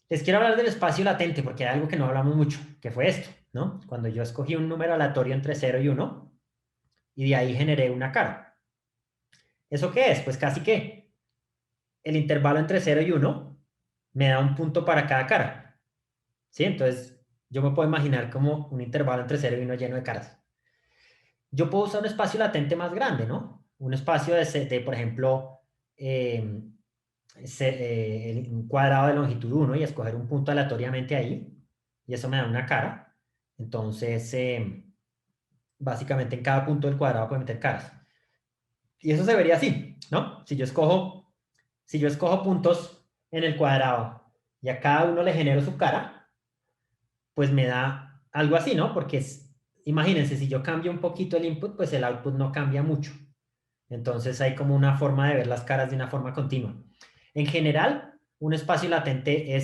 Speaker 2: Les quiero hablar del espacio latente porque hay algo que no hablamos mucho, que fue esto, ¿no? Cuando yo escogí un número aleatorio entre 0 y 1 y de ahí generé una cara. ¿Eso qué es? Pues casi que el intervalo entre 0 y 1 me da un punto para cada cara. ¿Sí? Entonces, yo me puedo imaginar como un intervalo entre 0 y 1 lleno de caras. Yo puedo usar un espacio latente más grande, ¿no? Un espacio de por ejemplo, un cuadrado de longitud 1 y escoger un punto aleatoriamente ahí. Y eso me da una cara. Entonces, básicamente en cada punto del cuadrado puedo meter caras. Y eso se vería así, ¿no? Si yo escojo puntos en el cuadrado y a cada uno le genero su cara, pues me da algo así, ¿no? Porque imagínense, si yo cambio un poquito el input, pues el output no cambia mucho. Entonces hay como una forma de ver las caras de una forma continua. En general, un espacio latente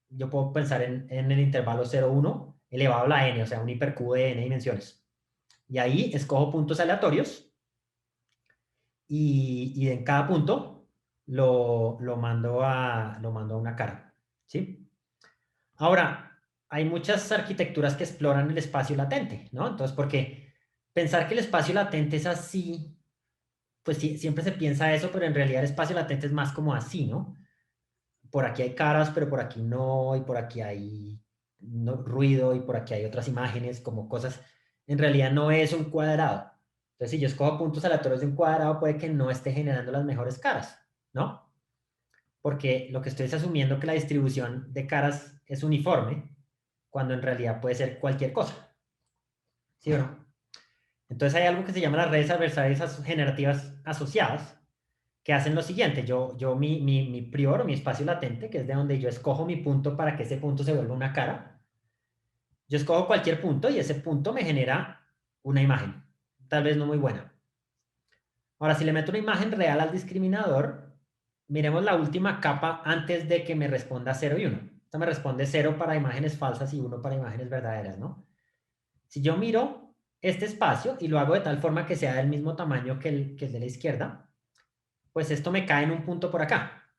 Speaker 2: yo puedo pensar en el intervalo 0,1 elevado a la n, o sea, un hipercubo de n dimensiones. Y ahí escojo puntos aleatorios y en cada punto lo mando a una cara, ¿sí? Ahora, hay muchas arquitecturas que exploran el espacio latente, ¿no? Entonces, porque pensar que el espacio latente es así, pues sí, siempre se piensa eso, pero en realidad el espacio latente es más como así, ¿no? Por aquí hay caras, pero por aquí no, y por aquí hay ruido, y por aquí hay otras imágenes, como cosas. En realidad no es un cuadrado. Entonces, si yo escojo puntos aleatorios de un cuadrado, puede que no esté generando las mejores caras, ¿no? Porque lo que estoy es asumiendo que la distribución de caras es uniforme, cuando en realidad puede ser cualquier cosa. ¿Sí o no? Entonces hay algo que se llama las redes adversarias generativas asociadas, que hacen lo siguiente. Mi prior, mi espacio latente, que es de donde yo escojo mi punto para que ese punto se vuelva una cara, yo escojo cualquier punto y ese punto me genera una imagen, tal vez no muy buena. Ahora, si le meto una imagen real al discriminador, miremos la última capa antes de que me responda 0 y 1. Esta me responde 0 para imágenes falsas y 1 para imágenes verdaderas, ¿no? Si yo miro este espacio y lo hago de tal forma que sea del mismo tamaño que el de la izquierda, pues esto me cae en un punto por acá.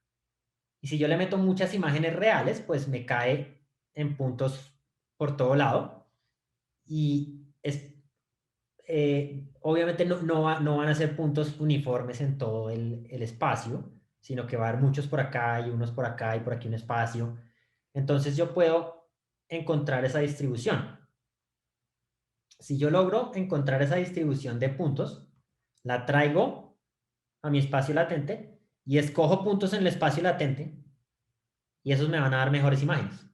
Speaker 2: Y si yo le meto muchas imágenes reales, pues me cae en puntos por todo lado. Y obviamente no van a ser puntos uniformes en todo el espacio, sino que va a haber muchos por acá y unos por acá y por aquí un espacio. Entonces yo puedo encontrar esa distribución. Si yo logro encontrar esa distribución de puntos, la traigo a mi espacio latente y escojo puntos en el espacio latente y esos me van a dar mejores imágenes.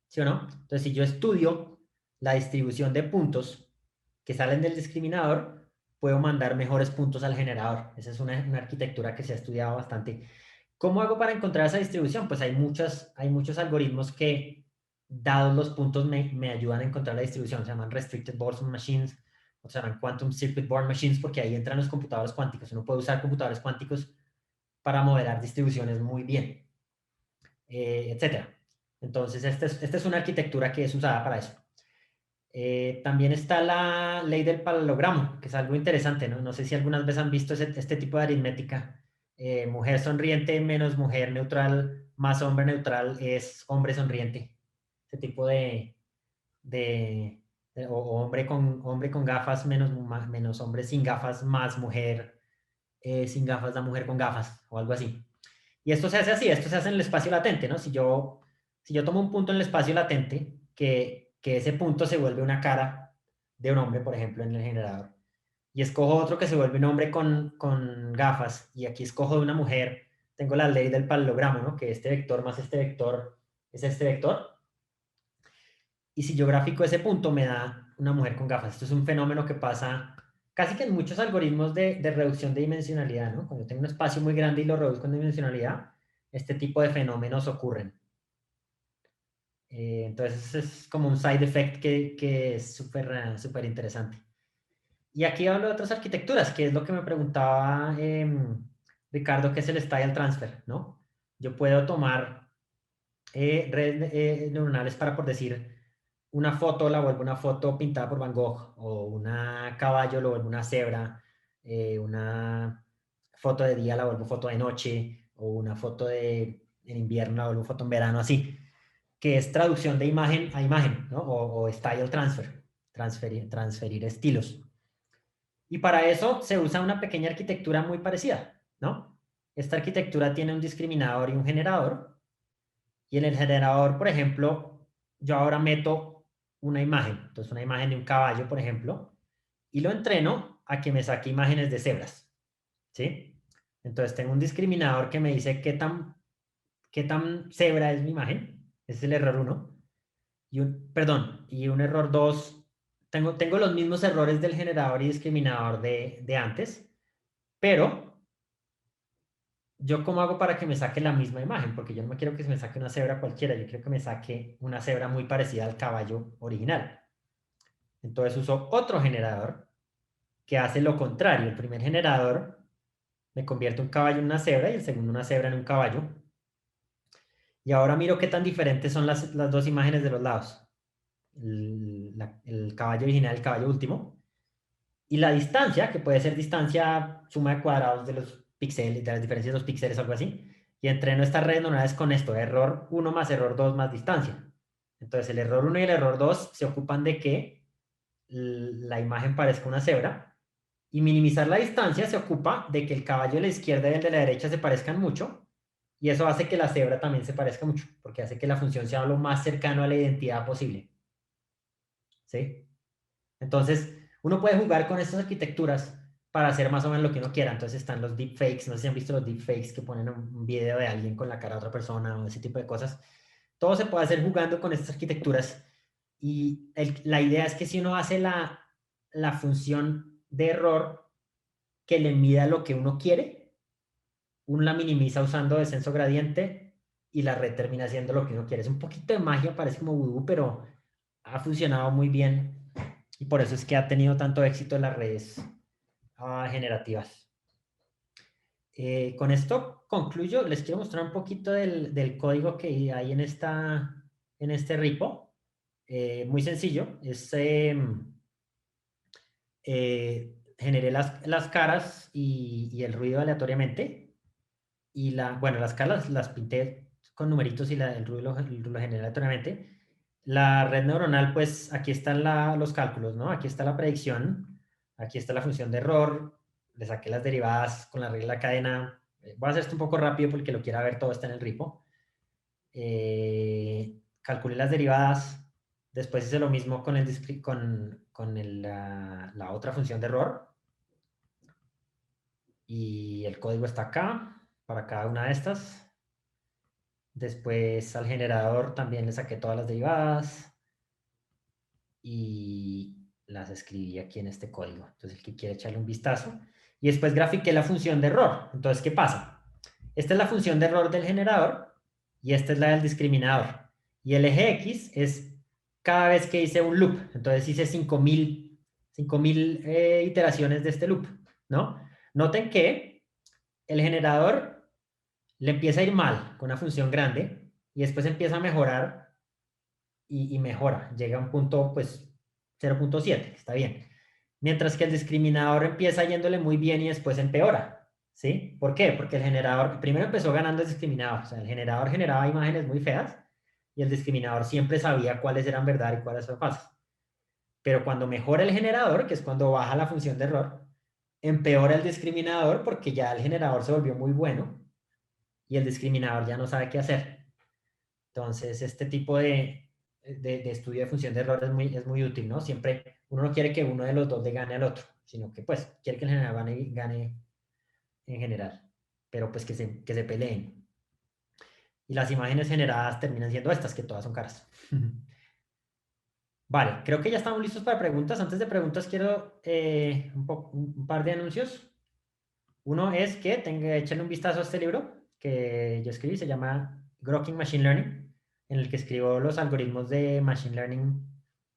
Speaker 2: ¿Sí o no? Entonces, si yo estudio la distribución de puntos que salen del discriminador, puedo mandar mejores puntos al generador. Esa es una arquitectura que se ha estudiado bastante. ¿Cómo hago para encontrar esa distribución? Pues hay muchos algoritmos que, dados los puntos, me ayudan a encontrar la distribución. Se llaman Restricted Boltzmann Machines, o se llaman Quantum Circuit Board Machines, porque ahí entran los computadores cuánticos. Uno puede usar computadores cuánticos para modelar distribuciones muy bien, etcétera. Entonces, esta es una arquitectura que es usada para eso. También está la ley del paralelogramo, que es algo interesante, ¿no? No sé si algunas veces han visto este tipo de aritmética. Mujer sonriente menos mujer neutral más hombre neutral es hombre sonriente. Este tipo o hombre con gafas menos hombre sin gafas más mujer sin gafas da mujer con gafas o algo así. Y esto se hace así, esto se hace en el espacio latente, ¿no? Si yo tomo un punto en el espacio latente, que ese punto se vuelve una cara de un hombre, por ejemplo, en el generador, y escojo otro que se vuelve un hombre con gafas, y aquí escojo de una mujer, tengo la ley del paralelogramo, ¿no? Que este vector más este vector es este vector, y si yo grafico ese punto me da una mujer con gafas. Esto es un fenómeno que pasa casi que en muchos algoritmos de reducción de dimensionalidad, ¿no? Cuando tengo un espacio muy grande y lo reduzco en dimensionalidad, este tipo de fenómenos ocurren. Entonces es como un side effect que es súper interesante. Y aquí hablo de otras arquitecturas, que es lo que me preguntaba Ricardo, que es el style transfer, ¿no? Yo puedo tomar redes neuronales para, por decir, una foto la vuelvo una foto pintada por Van Gogh, o una caballo lo vuelvo una cebra, una foto de día la vuelvo foto de noche, o una foto en invierno la vuelvo foto en verano, así, que es traducción de imagen a imagen, ¿no? O style transfer, transferir estilos. Y para eso se usa una pequeña arquitectura muy parecida, ¿no? Esta arquitectura tiene un discriminador y un generador, y en el generador, por ejemplo, yo ahora meto una imagen, entonces una imagen de un caballo, por ejemplo, y lo entreno a que me saque imágenes de cebras, ¿sí? Entonces tengo un discriminador que me dice qué tan cebra es mi imagen, ese es el error 1, y un error 2, tengo los mismos errores del generador y discriminador de antes, pero ¿yo cómo hago para que me saque la misma imagen? Porque yo no me quiero que se me saque una cebra cualquiera, yo quiero que me saque una cebra muy parecida al caballo original. Entonces uso otro generador que hace lo contrario. El primer generador me convierte un caballo en una cebra y el segundo una cebra en un caballo. Y ahora miro qué tan diferentes son las dos imágenes de los lados. El caballo original y el caballo último. Y la distancia, que puede ser distancia suma de cuadrados de los píxeles, de las diferencias de los píxeles o algo así. Y entreno estas redes neuronales con esto, error 1 más error 2 más distancia. Entonces el error 1 y el error 2 se ocupan de que la imagen parezca una cebra. Y minimizar la distancia se ocupa de que el caballo de la izquierda y el de la derecha se parezcan mucho. Y eso hace que la cebra también se parezca mucho, porque hace que la función sea lo más cercano a la identidad posible. ¿Sí? Entonces, uno puede jugar con estas arquitecturas para hacer más o menos lo que uno quiera. Entonces están los deepfakes, no sé si han visto los deepfakes que ponen un video de alguien con la cara de otra persona o ese tipo de cosas. Todo se puede hacer jugando con estas arquitecturas y la idea es que si uno hace la función de error que le mida lo que uno quiere, uno la minimiza usando descenso gradiente y la red termina haciendo lo que uno quiere. Es un poquito de magia, parece como vudú, pero ha funcionado muy bien y por eso es que ha tenido tanto éxito en las redes generativas. Con esto concluyo. Les quiero mostrar un poquito del código que hay en este repo. Muy sencillo. Generé las caras y el ruido aleatoriamente. Y bueno, las caras las pinté con numeritos y el ruido lo generé aleatoriamente. La red neuronal, pues aquí están los cálculos, ¿no? Aquí está la predicción, aquí está la función de error, le saqué las derivadas con la regla de la cadena. Voy a hacer esto un poco rápido porque lo quiera ver, todo está en el repo. Calculé las derivadas, después hice lo mismo con la otra función de error. Y el código está acá, para cada una de estas. Después al generador también le saqué todas las derivadas y las escribí aquí en este código. Entonces el que quiere echarle un vistazo. Y después grafiqué la función de error. Entonces, ¿qué pasa? Esta es la función de error del generador y esta es la del discriminador. Y el eje X es cada vez que hice un loop. Entonces hice 5000 iteraciones de este loop, ¿no? Noten que el generador le empieza a ir mal con una función grande y después empieza a mejorar y mejora. Llega a un punto, pues, 0.7, está bien. Mientras que el discriminador empieza yéndole muy bien y después empeora, ¿sí? ¿Por qué? Porque el generador, primero empezó ganando el discriminador, o sea, el generador generaba imágenes muy feas y el discriminador siempre sabía cuáles eran verdad y cuáles eran falsas. Pero cuando mejora el generador, que es cuando baja la función de error, empeora el discriminador porque ya el generador se volvió muy bueno y el discriminador ya no sabe qué hacer. Entonces, este tipo de estudio de función de error es muy útil, ¿no? Siempre uno no quiere que uno de los dos le gane al otro, sino que pues quiere que el generador gane en general, pero pues que se peleen. Y las imágenes generadas terminan siendo estas, que todas son caras. Vale, creo que ya estamos listos para preguntas. Antes de preguntas quiero un par de anuncios. Uno es que echarle un vistazo a este libro que yo escribí, se llama Grokking Machine Learning, en el que escribo los algoritmos de Machine Learning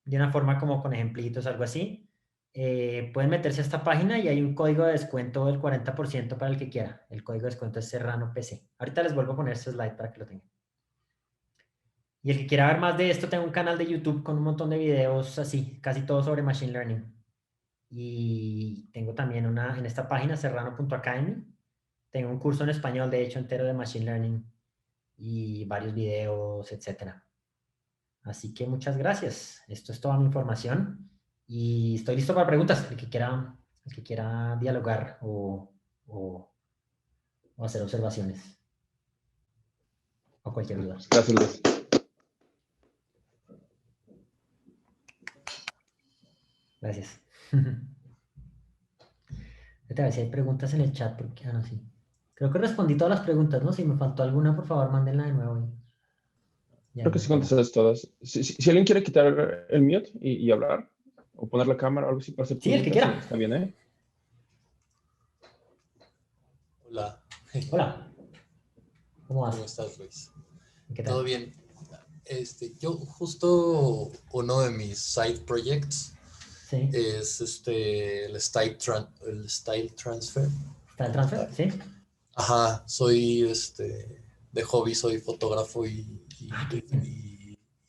Speaker 2: de una forma como con ejemplitos, algo así. Pueden meterse a esta página y hay un código de descuento del 40% para el que quiera. El código de descuento es Serrano PC. Ahorita les vuelvo a poner este slide para que lo tengan. Y el que quiera ver más de esto, tengo un canal de YouTube con un montón de videos así, casi todo sobre Machine Learning. Y tengo también en esta página, serrano.academy, tengo un curso en español, de hecho, entero de Machine Learning y varios videos, etcétera. Así que muchas gracias. Esto es toda mi información y estoy listo para preguntas, el que quiera dialogar o hacer observaciones o cualquier duda.
Speaker 1: Gracias, Luis.
Speaker 2: Gracias. A ver si hay preguntas en el chat, porque, no, sí. Creo que respondí todas las preguntas, ¿no? Si me faltó alguna, por favor, mándenla de nuevo.
Speaker 1: Creo que sí contestas todas. Si alguien quiere quitar el mute y hablar, o poner la cámara o algo así para hacer
Speaker 2: Sí, el que quiera.
Speaker 1: está bien, ¿eh?
Speaker 4: Hola.
Speaker 2: Hola. ¿Cómo vas?
Speaker 4: ¿Cómo estás, Luis?
Speaker 2: ¿Qué tal?
Speaker 4: ¿Todo bien? Yo justo uno de mis side projects
Speaker 2: Sí.
Speaker 4: es el style transfer.
Speaker 2: ¿Está el transfer? Sí.
Speaker 4: Ajá, soy de hobby, soy fotógrafo y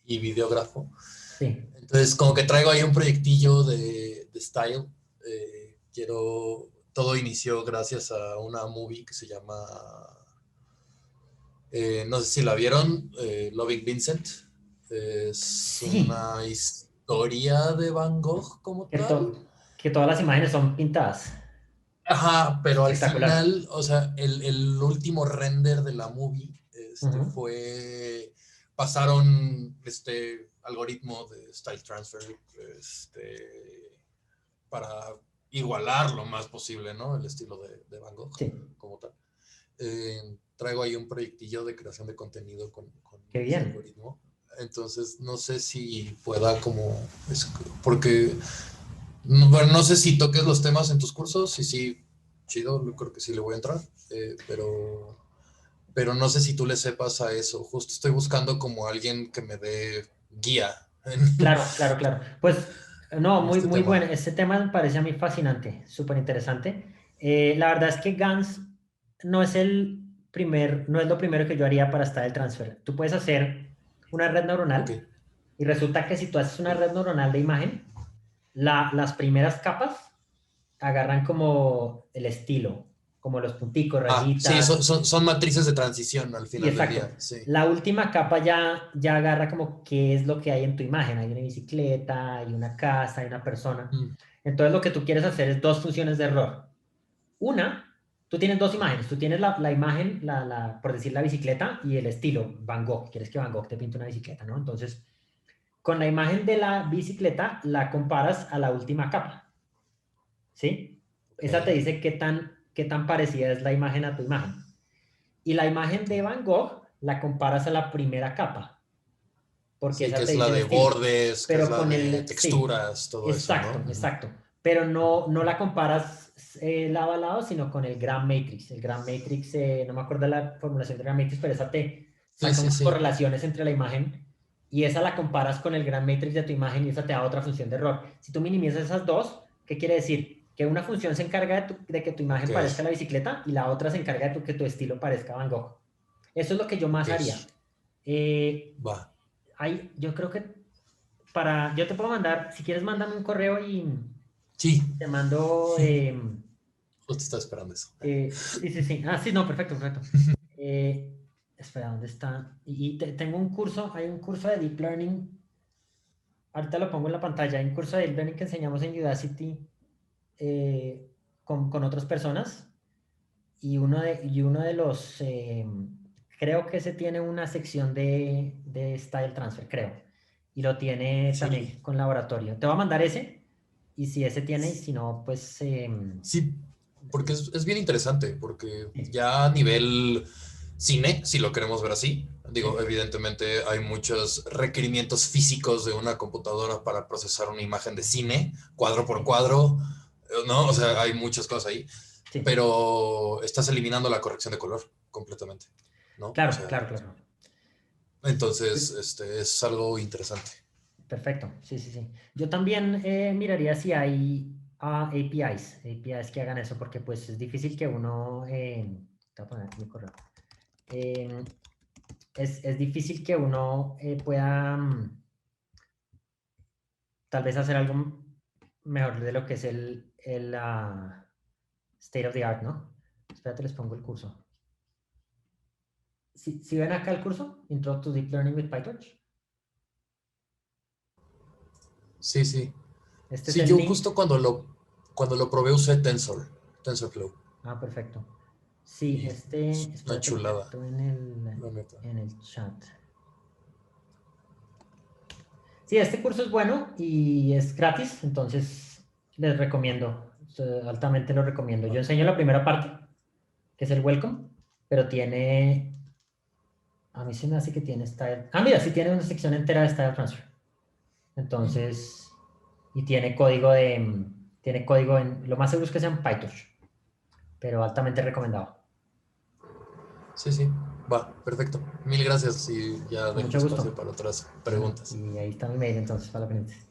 Speaker 4: videógrafo.
Speaker 2: Sí.
Speaker 4: Entonces, como que traigo ahí un proyectillo de style. Todo inició gracias a una movie que se llama, no sé si la vieron, Loving Vincent. Es
Speaker 2: Sí.
Speaker 4: una historia de Van Gogh como tal.
Speaker 2: Que todas las imágenes son pintadas.
Speaker 4: Ajá, pero al
Speaker 2: Espectacular.
Speaker 4: final, o sea, el último render de la movie
Speaker 2: Ujú.
Speaker 4: pasaron algoritmo de style transfer para igualar lo más posible, ¿no? El estilo de Van Gogh,
Speaker 2: Sí.
Speaker 4: como tal. Traigo ahí un proyectillo de creación de contenido con
Speaker 2: Qué
Speaker 4: ese
Speaker 2: bien.
Speaker 4: algoritmo. Entonces, no sé si pueda porque, bueno, no sé si toques los temas en tus cursos, y sí, chido, creo que sí le voy a entrar, pero no sé si tú le sepas a eso. Justo estoy buscando como alguien que me dé guía
Speaker 2: Claro. Pues, no,
Speaker 4: en
Speaker 2: muy,
Speaker 4: este
Speaker 2: muy
Speaker 4: tema.
Speaker 2: bueno. Este tema me parece a mí fascinante, súper interesante. La verdad es que GANs no es no es lo primero que yo haría para estar el transfer. Tú puedes hacer una red neuronal
Speaker 4: Ok.
Speaker 2: y resulta que si tú haces una red neuronal de imagen, las primeras capas agarran como el estilo, como los punticos,
Speaker 4: Sí,
Speaker 2: rayitas.
Speaker 4: son matrices de transición al
Speaker 2: Sí,
Speaker 4: final del
Speaker 2: exacto.
Speaker 4: día. Sí.
Speaker 2: La última capa ya agarra como qué es lo que hay en tu imagen. Hay una bicicleta, hay una casa, hay una persona. Entonces lo que tú quieres hacer es dos funciones de error. Una, tú tienes dos imágenes. Tú tienes la imagen, por decir la bicicleta y el estilo, Van Gogh. Quieres que Van Gogh te pinte una bicicleta, ¿no? Entonces, con la imagen de la bicicleta la comparas a la última capa. ¿Sí? Esa te
Speaker 4: Okay.
Speaker 2: dice qué tan parecida es la imagen a tu imagen. Y la imagen de Van Gogh la comparas a la primera capa, porque
Speaker 4: Sí, que
Speaker 2: esa te
Speaker 4: es la
Speaker 2: dice el
Speaker 4: de
Speaker 2: estilo.
Speaker 4: bordes, que es
Speaker 2: Pero
Speaker 4: la
Speaker 2: con
Speaker 4: de
Speaker 2: sí,
Speaker 4: texturas, todo eso,
Speaker 2: exacto,
Speaker 4: ¿no?
Speaker 2: exacto. Pero no la comparas lado a lado, sino con el Gram Matrix. El Gram Matrix, no me acuerdo la formulación del Gram Matrix, pero esa te
Speaker 4: Sí,
Speaker 2: saca
Speaker 4: sí,
Speaker 2: unas
Speaker 4: sí.
Speaker 2: correlaciones entre la imagen y esa la comparas con el Gram Matrix de tu imagen y esa te da otra función de error. Si tú minimizas esas dos, ¿qué quiere decir? Que una función se encarga de que tu imagen
Speaker 4: Ok,
Speaker 2: parezca la bicicleta y la otra se encarga de que tu estilo parezca Van Gogh. Eso es lo que yo más
Speaker 4: ok.
Speaker 2: haría.
Speaker 4: Va.
Speaker 2: Yo creo que yo te puedo mandar, si quieres, mándame un correo y
Speaker 4: Sí,
Speaker 2: te mando.
Speaker 4: justo estaba esperando eso.
Speaker 2: Sí. Ah, sí, no, perfecto. Espera, ¿dónde está? Tengo un curso, hay un curso de Deep Learning. Ahorita lo pongo en la pantalla. Hay un curso de Deep Learning que enseñamos en Udacity con otras personas. Y uno de los, creo que ese tiene una sección de Style Transfer, creo. Y lo tiene
Speaker 4: Sí.
Speaker 2: también con laboratorio. Te voy a mandar ese. Y si ese tiene, y si no, pues...
Speaker 4: Sí, porque es bien interesante, porque ya a nivel cine, si lo queremos ver así, digo,
Speaker 2: sí.
Speaker 4: evidentemente hay muchos requerimientos físicos de una computadora para procesar una imagen de cine, cuadro por cuadro, ¿no? O sea, hay muchas cosas ahí,
Speaker 2: Sí.
Speaker 4: pero estás eliminando la corrección de color completamente, ¿no? O
Speaker 2: Claro,
Speaker 4: sea,
Speaker 2: claro.
Speaker 4: entonces, es algo interesante.
Speaker 2: Perfecto, sí. Yo también miraría si hay APIs que hagan eso, porque pues es difícil que uno, te voy a poner aquí mi correo. Es difícil que uno pueda tal vez hacer algo mejor de lo que es el state of the art, ¿no? Espérate, les pongo el curso. Si ven acá el curso, Intro to Deep Learning with PyTorch.
Speaker 4: Sí, sí.
Speaker 2: Este es
Speaker 4: Sí,
Speaker 2: el
Speaker 4: yo
Speaker 2: link.
Speaker 4: justo cuando lo probé usé TensorFlow.
Speaker 2: Ah, perfecto. Sí,
Speaker 4: Y es una
Speaker 2: espérate, lo
Speaker 4: chulada,
Speaker 2: meto
Speaker 4: la neta.
Speaker 2: en el chat. Sí, este curso es bueno y es gratis, entonces les recomiendo, altamente lo recomiendo. Yo enseño la primera parte, que es el welcome, pero a mí se me hace que tiene style. Ah, mira, sí tiene una sección entera de style transfer. Entonces, y tiene código lo más seguro es que sea en PyTorch, pero altamente recomendado.
Speaker 4: Sí, sí, va, perfecto. Mil gracias y ya
Speaker 2: Con
Speaker 4: dejo
Speaker 2: mucho
Speaker 4: espacio
Speaker 2: gusto.
Speaker 4: para otras
Speaker 2: Bueno,
Speaker 4: preguntas.
Speaker 2: y ahí está mi mail entonces para lo que necesites.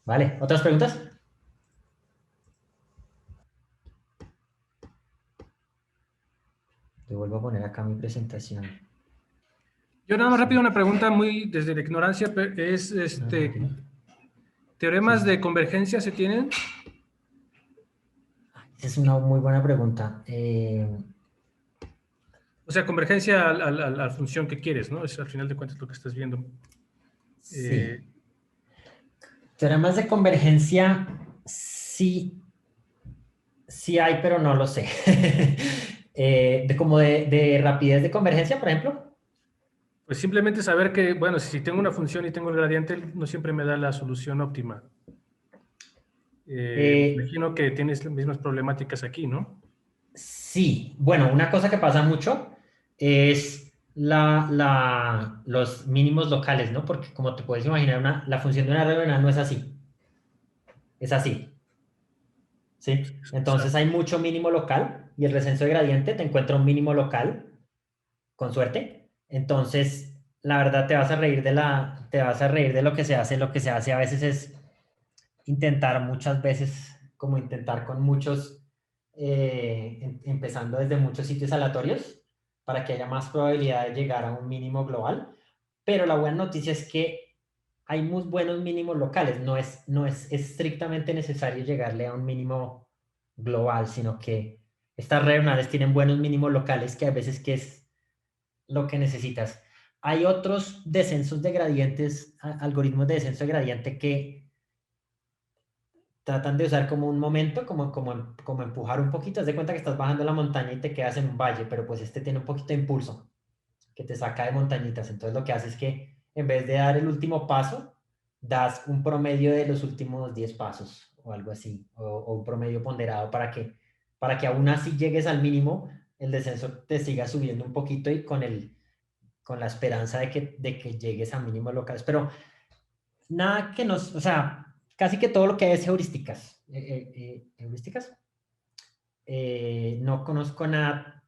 Speaker 2: Vale, ¿otras preguntas? Te vuelvo a poner acá mi presentación.
Speaker 3: Yo nada más
Speaker 2: Sí.
Speaker 3: rápido una pregunta muy desde la ignorancia, es
Speaker 2: No, tranquilo. Sí,
Speaker 3: ¿teoremas
Speaker 2: sí.
Speaker 3: de convergencia se tienen?
Speaker 2: Esa es una muy buena pregunta.
Speaker 3: O sea, convergencia a la función que quieres, ¿no? Es al final de cuentas lo que estás viendo.
Speaker 2: Sí. Teoremas de convergencia, sí hay, pero no lo sé. Como de rapidez de convergencia, por ejemplo.
Speaker 3: Pues simplemente saber que, bueno, si tengo una función y tengo el gradiente, no siempre me da la solución óptima.
Speaker 2: Eh,
Speaker 3: Imagino que tienes las mismas problemáticas aquí, ¿no?
Speaker 2: sí, bueno, una cosa que pasa mucho es los mínimos locales, ¿no? Porque como te puedes imaginar, la función de una red neuronal no es así, es así. ¿Sí? Entonces hay
Speaker 3: Exacto.
Speaker 2: mucho mínimo local y el descenso de gradiente te encuentra un mínimo local, con suerte. Entonces, la verdad te vas a reír de lo que se hace. Lo que se hace a veces es intentar muchas veces, como intentar con muchos, empezando desde muchos sitios aleatorios para que haya más probabilidad de llegar a un mínimo global. Pero la buena noticia es que hay muy buenos mínimos locales. No es estrictamente necesario llegarle a un mínimo global, sino que estas redes neuronales tienen buenos mínimos locales que a veces que es lo que necesitas. Hay otros descensos de gradientes, algoritmos de descenso de gradiente que tratan de usar como un momento, como empujar un poquito. Haz de cuenta que estás bajando la montaña y te quedas en un valle, pero pues este tiene un poquito de impulso que te saca de montañitas. Entonces lo que hace es que en vez de dar el último paso, das un promedio de los últimos 10 pasos o algo así, o un promedio ponderado para que aún así llegues al mínimo, el descenso te siga subiendo un poquito y con la esperanza de que llegues a mínimos locales. Pero nada que o sea, casi que todo lo que hay es heurísticas. ¿Heurísticas? No conozco nada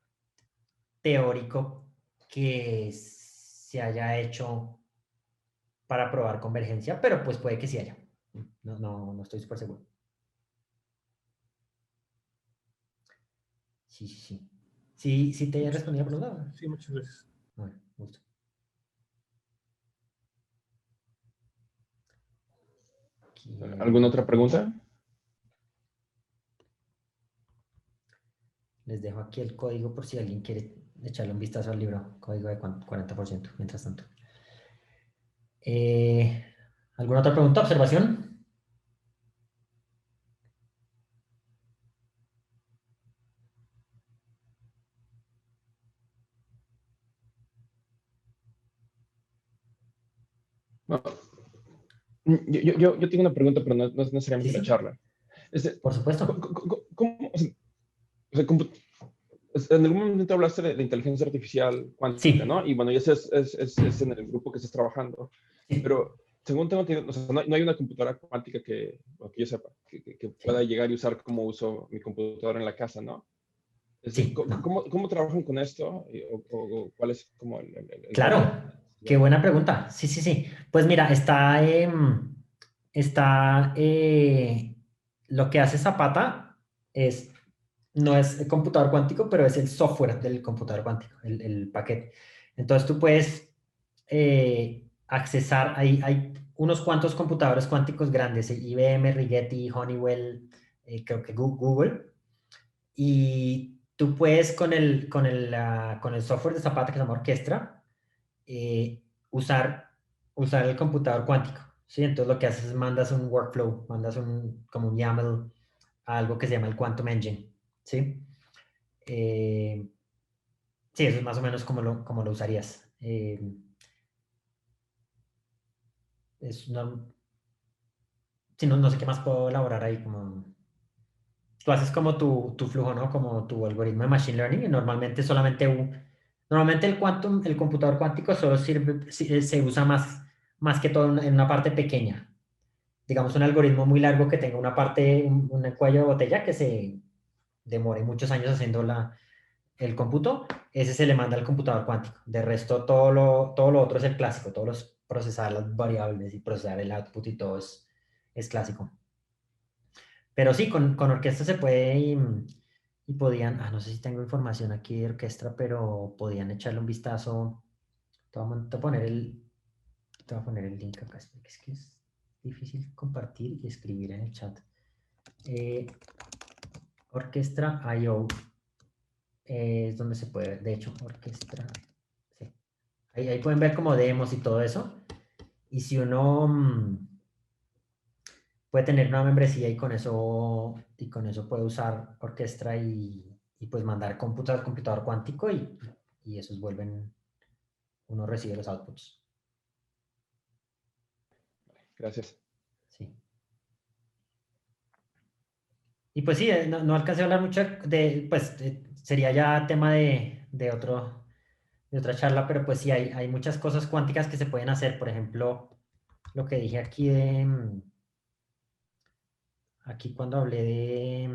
Speaker 2: teórico que se haya hecho para probar convergencia, pero pues puede que sí haya. No estoy súper seguro. Sí. Sí te he
Speaker 3: Muchas
Speaker 2: respondido la
Speaker 3: gracias.
Speaker 2: pregunta.
Speaker 3: Sí, muchas gracias.
Speaker 2: Bueno. Gusto. Aquí,
Speaker 1: ¿Alguna otra pregunta?
Speaker 2: les dejo aquí el código por si alguien quiere echarle un vistazo al libro. Código de 40%, mientras tanto. ¿Alguna otra pregunta, observación?
Speaker 1: No. Yo tengo una pregunta, pero no es necesariamente
Speaker 2: Sí,
Speaker 1: la
Speaker 2: sí.
Speaker 1: charla.
Speaker 2: Por supuesto.
Speaker 1: ¿Cómo, o sea, en algún momento hablaste de inteligencia artificial cuántica,
Speaker 2: Sí,
Speaker 1: ¿no? Y bueno, y ese es en el grupo que estás trabajando.
Speaker 2: sí,
Speaker 1: Pero según tengo entendido, o sea, no hay una computadora cuántica o que yo sepa, que pueda
Speaker 2: sí,
Speaker 1: llegar y usar como uso mi computadora en la casa, ¿no?
Speaker 2: sí, no.
Speaker 1: ¿Cómo trabajan con esto? ¿O cuál es como el reto?
Speaker 2: Claro, qué buena pregunta. Sí, sí, sí. Pues mira, lo que hace Zapata no es el computador cuántico, pero es el software del computador cuántico, el paquete. Entonces tú puedes accesar, hay unos cuantos computadores cuánticos grandes, IBM, Rigetti, Honeywell, creo que Google, y tú puedes con el software de Zapata que se llama Orquestra, usar, usar el computador cuántico, ¿sí? Entonces lo que haces es mandas un workflow, mandas como un YAML a algo que se llama el Quantum Engine, ¿sí? Eh, sí, eso es más o menos como lo usarías. No, sí, no sé qué más puedo elaborar ahí, como tú haces como tu flujo, ¿no? Como tu algoritmo de machine learning, y normalmente el computador cuántico solo se usa más que todo en una parte pequeña. Digamos, un algoritmo muy largo que tenga una parte, un cuello de botella que se demore muchos años haciendo el cómputo, ese se le manda al computador cuántico. De resto, todo lo otro es el clásico, procesar las variables y procesar el output y todo es clásico. Pero sí, con orquesta se puede y podían, no sé si tengo información aquí de orquesta, pero podían echarle un vistazo. Te voy a poner el link acá, es que es difícil compartir y escribir en el chat. Orquestra IO es donde se puede ver, de hecho, orquestra, sí. Ahí pueden ver como demos y todo eso. Y si uno puede tener una membresía y con eso puede usar orquestra y pues mandar cómputo al computador cuántico y esos uno recibe los outputs.
Speaker 1: Gracias.
Speaker 2: Sí. Y pues sí, no alcancé a hablar mucho pues sería ya tema de otra charla, pero pues sí, hay muchas cosas cuánticas que se pueden hacer. Por ejemplo, lo que dije aquí cuando hablé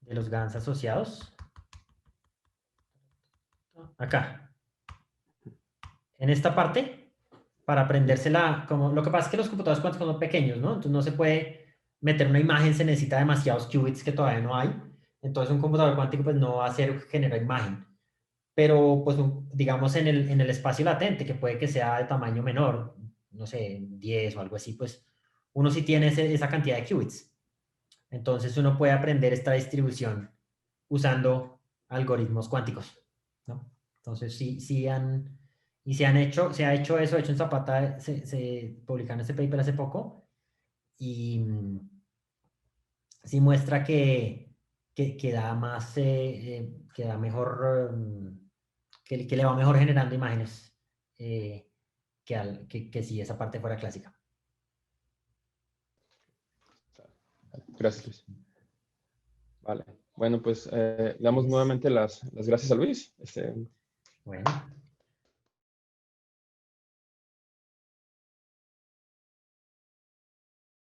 Speaker 2: de los GANs asociados. Acá. En esta parte, para aprendérsela, lo que pasa es que los computadores cuánticos son pequeños, ¿no? Entonces no se puede meter una imagen, se necesita demasiados qubits que todavía no hay. Entonces un computador cuántico pues no va a generar imagen. Pero pues digamos en el espacio latente, que puede que sea de tamaño menor, no sé, 10 o algo así, pues uno sí tiene esa cantidad de qubits. Entonces uno puede aprender esta distribución usando algoritmos cuánticos, ¿no? Entonces se ha hecho eso, en Zapata, se publicaron este paper hace poco y sí muestra que da más, que da mejor, que le va mejor generando imágenes que si esa parte fuera clásica.
Speaker 1: Gracias, Luis. Vale. Bueno, pues le damos nuevamente las gracias a Luis.
Speaker 2: Bueno.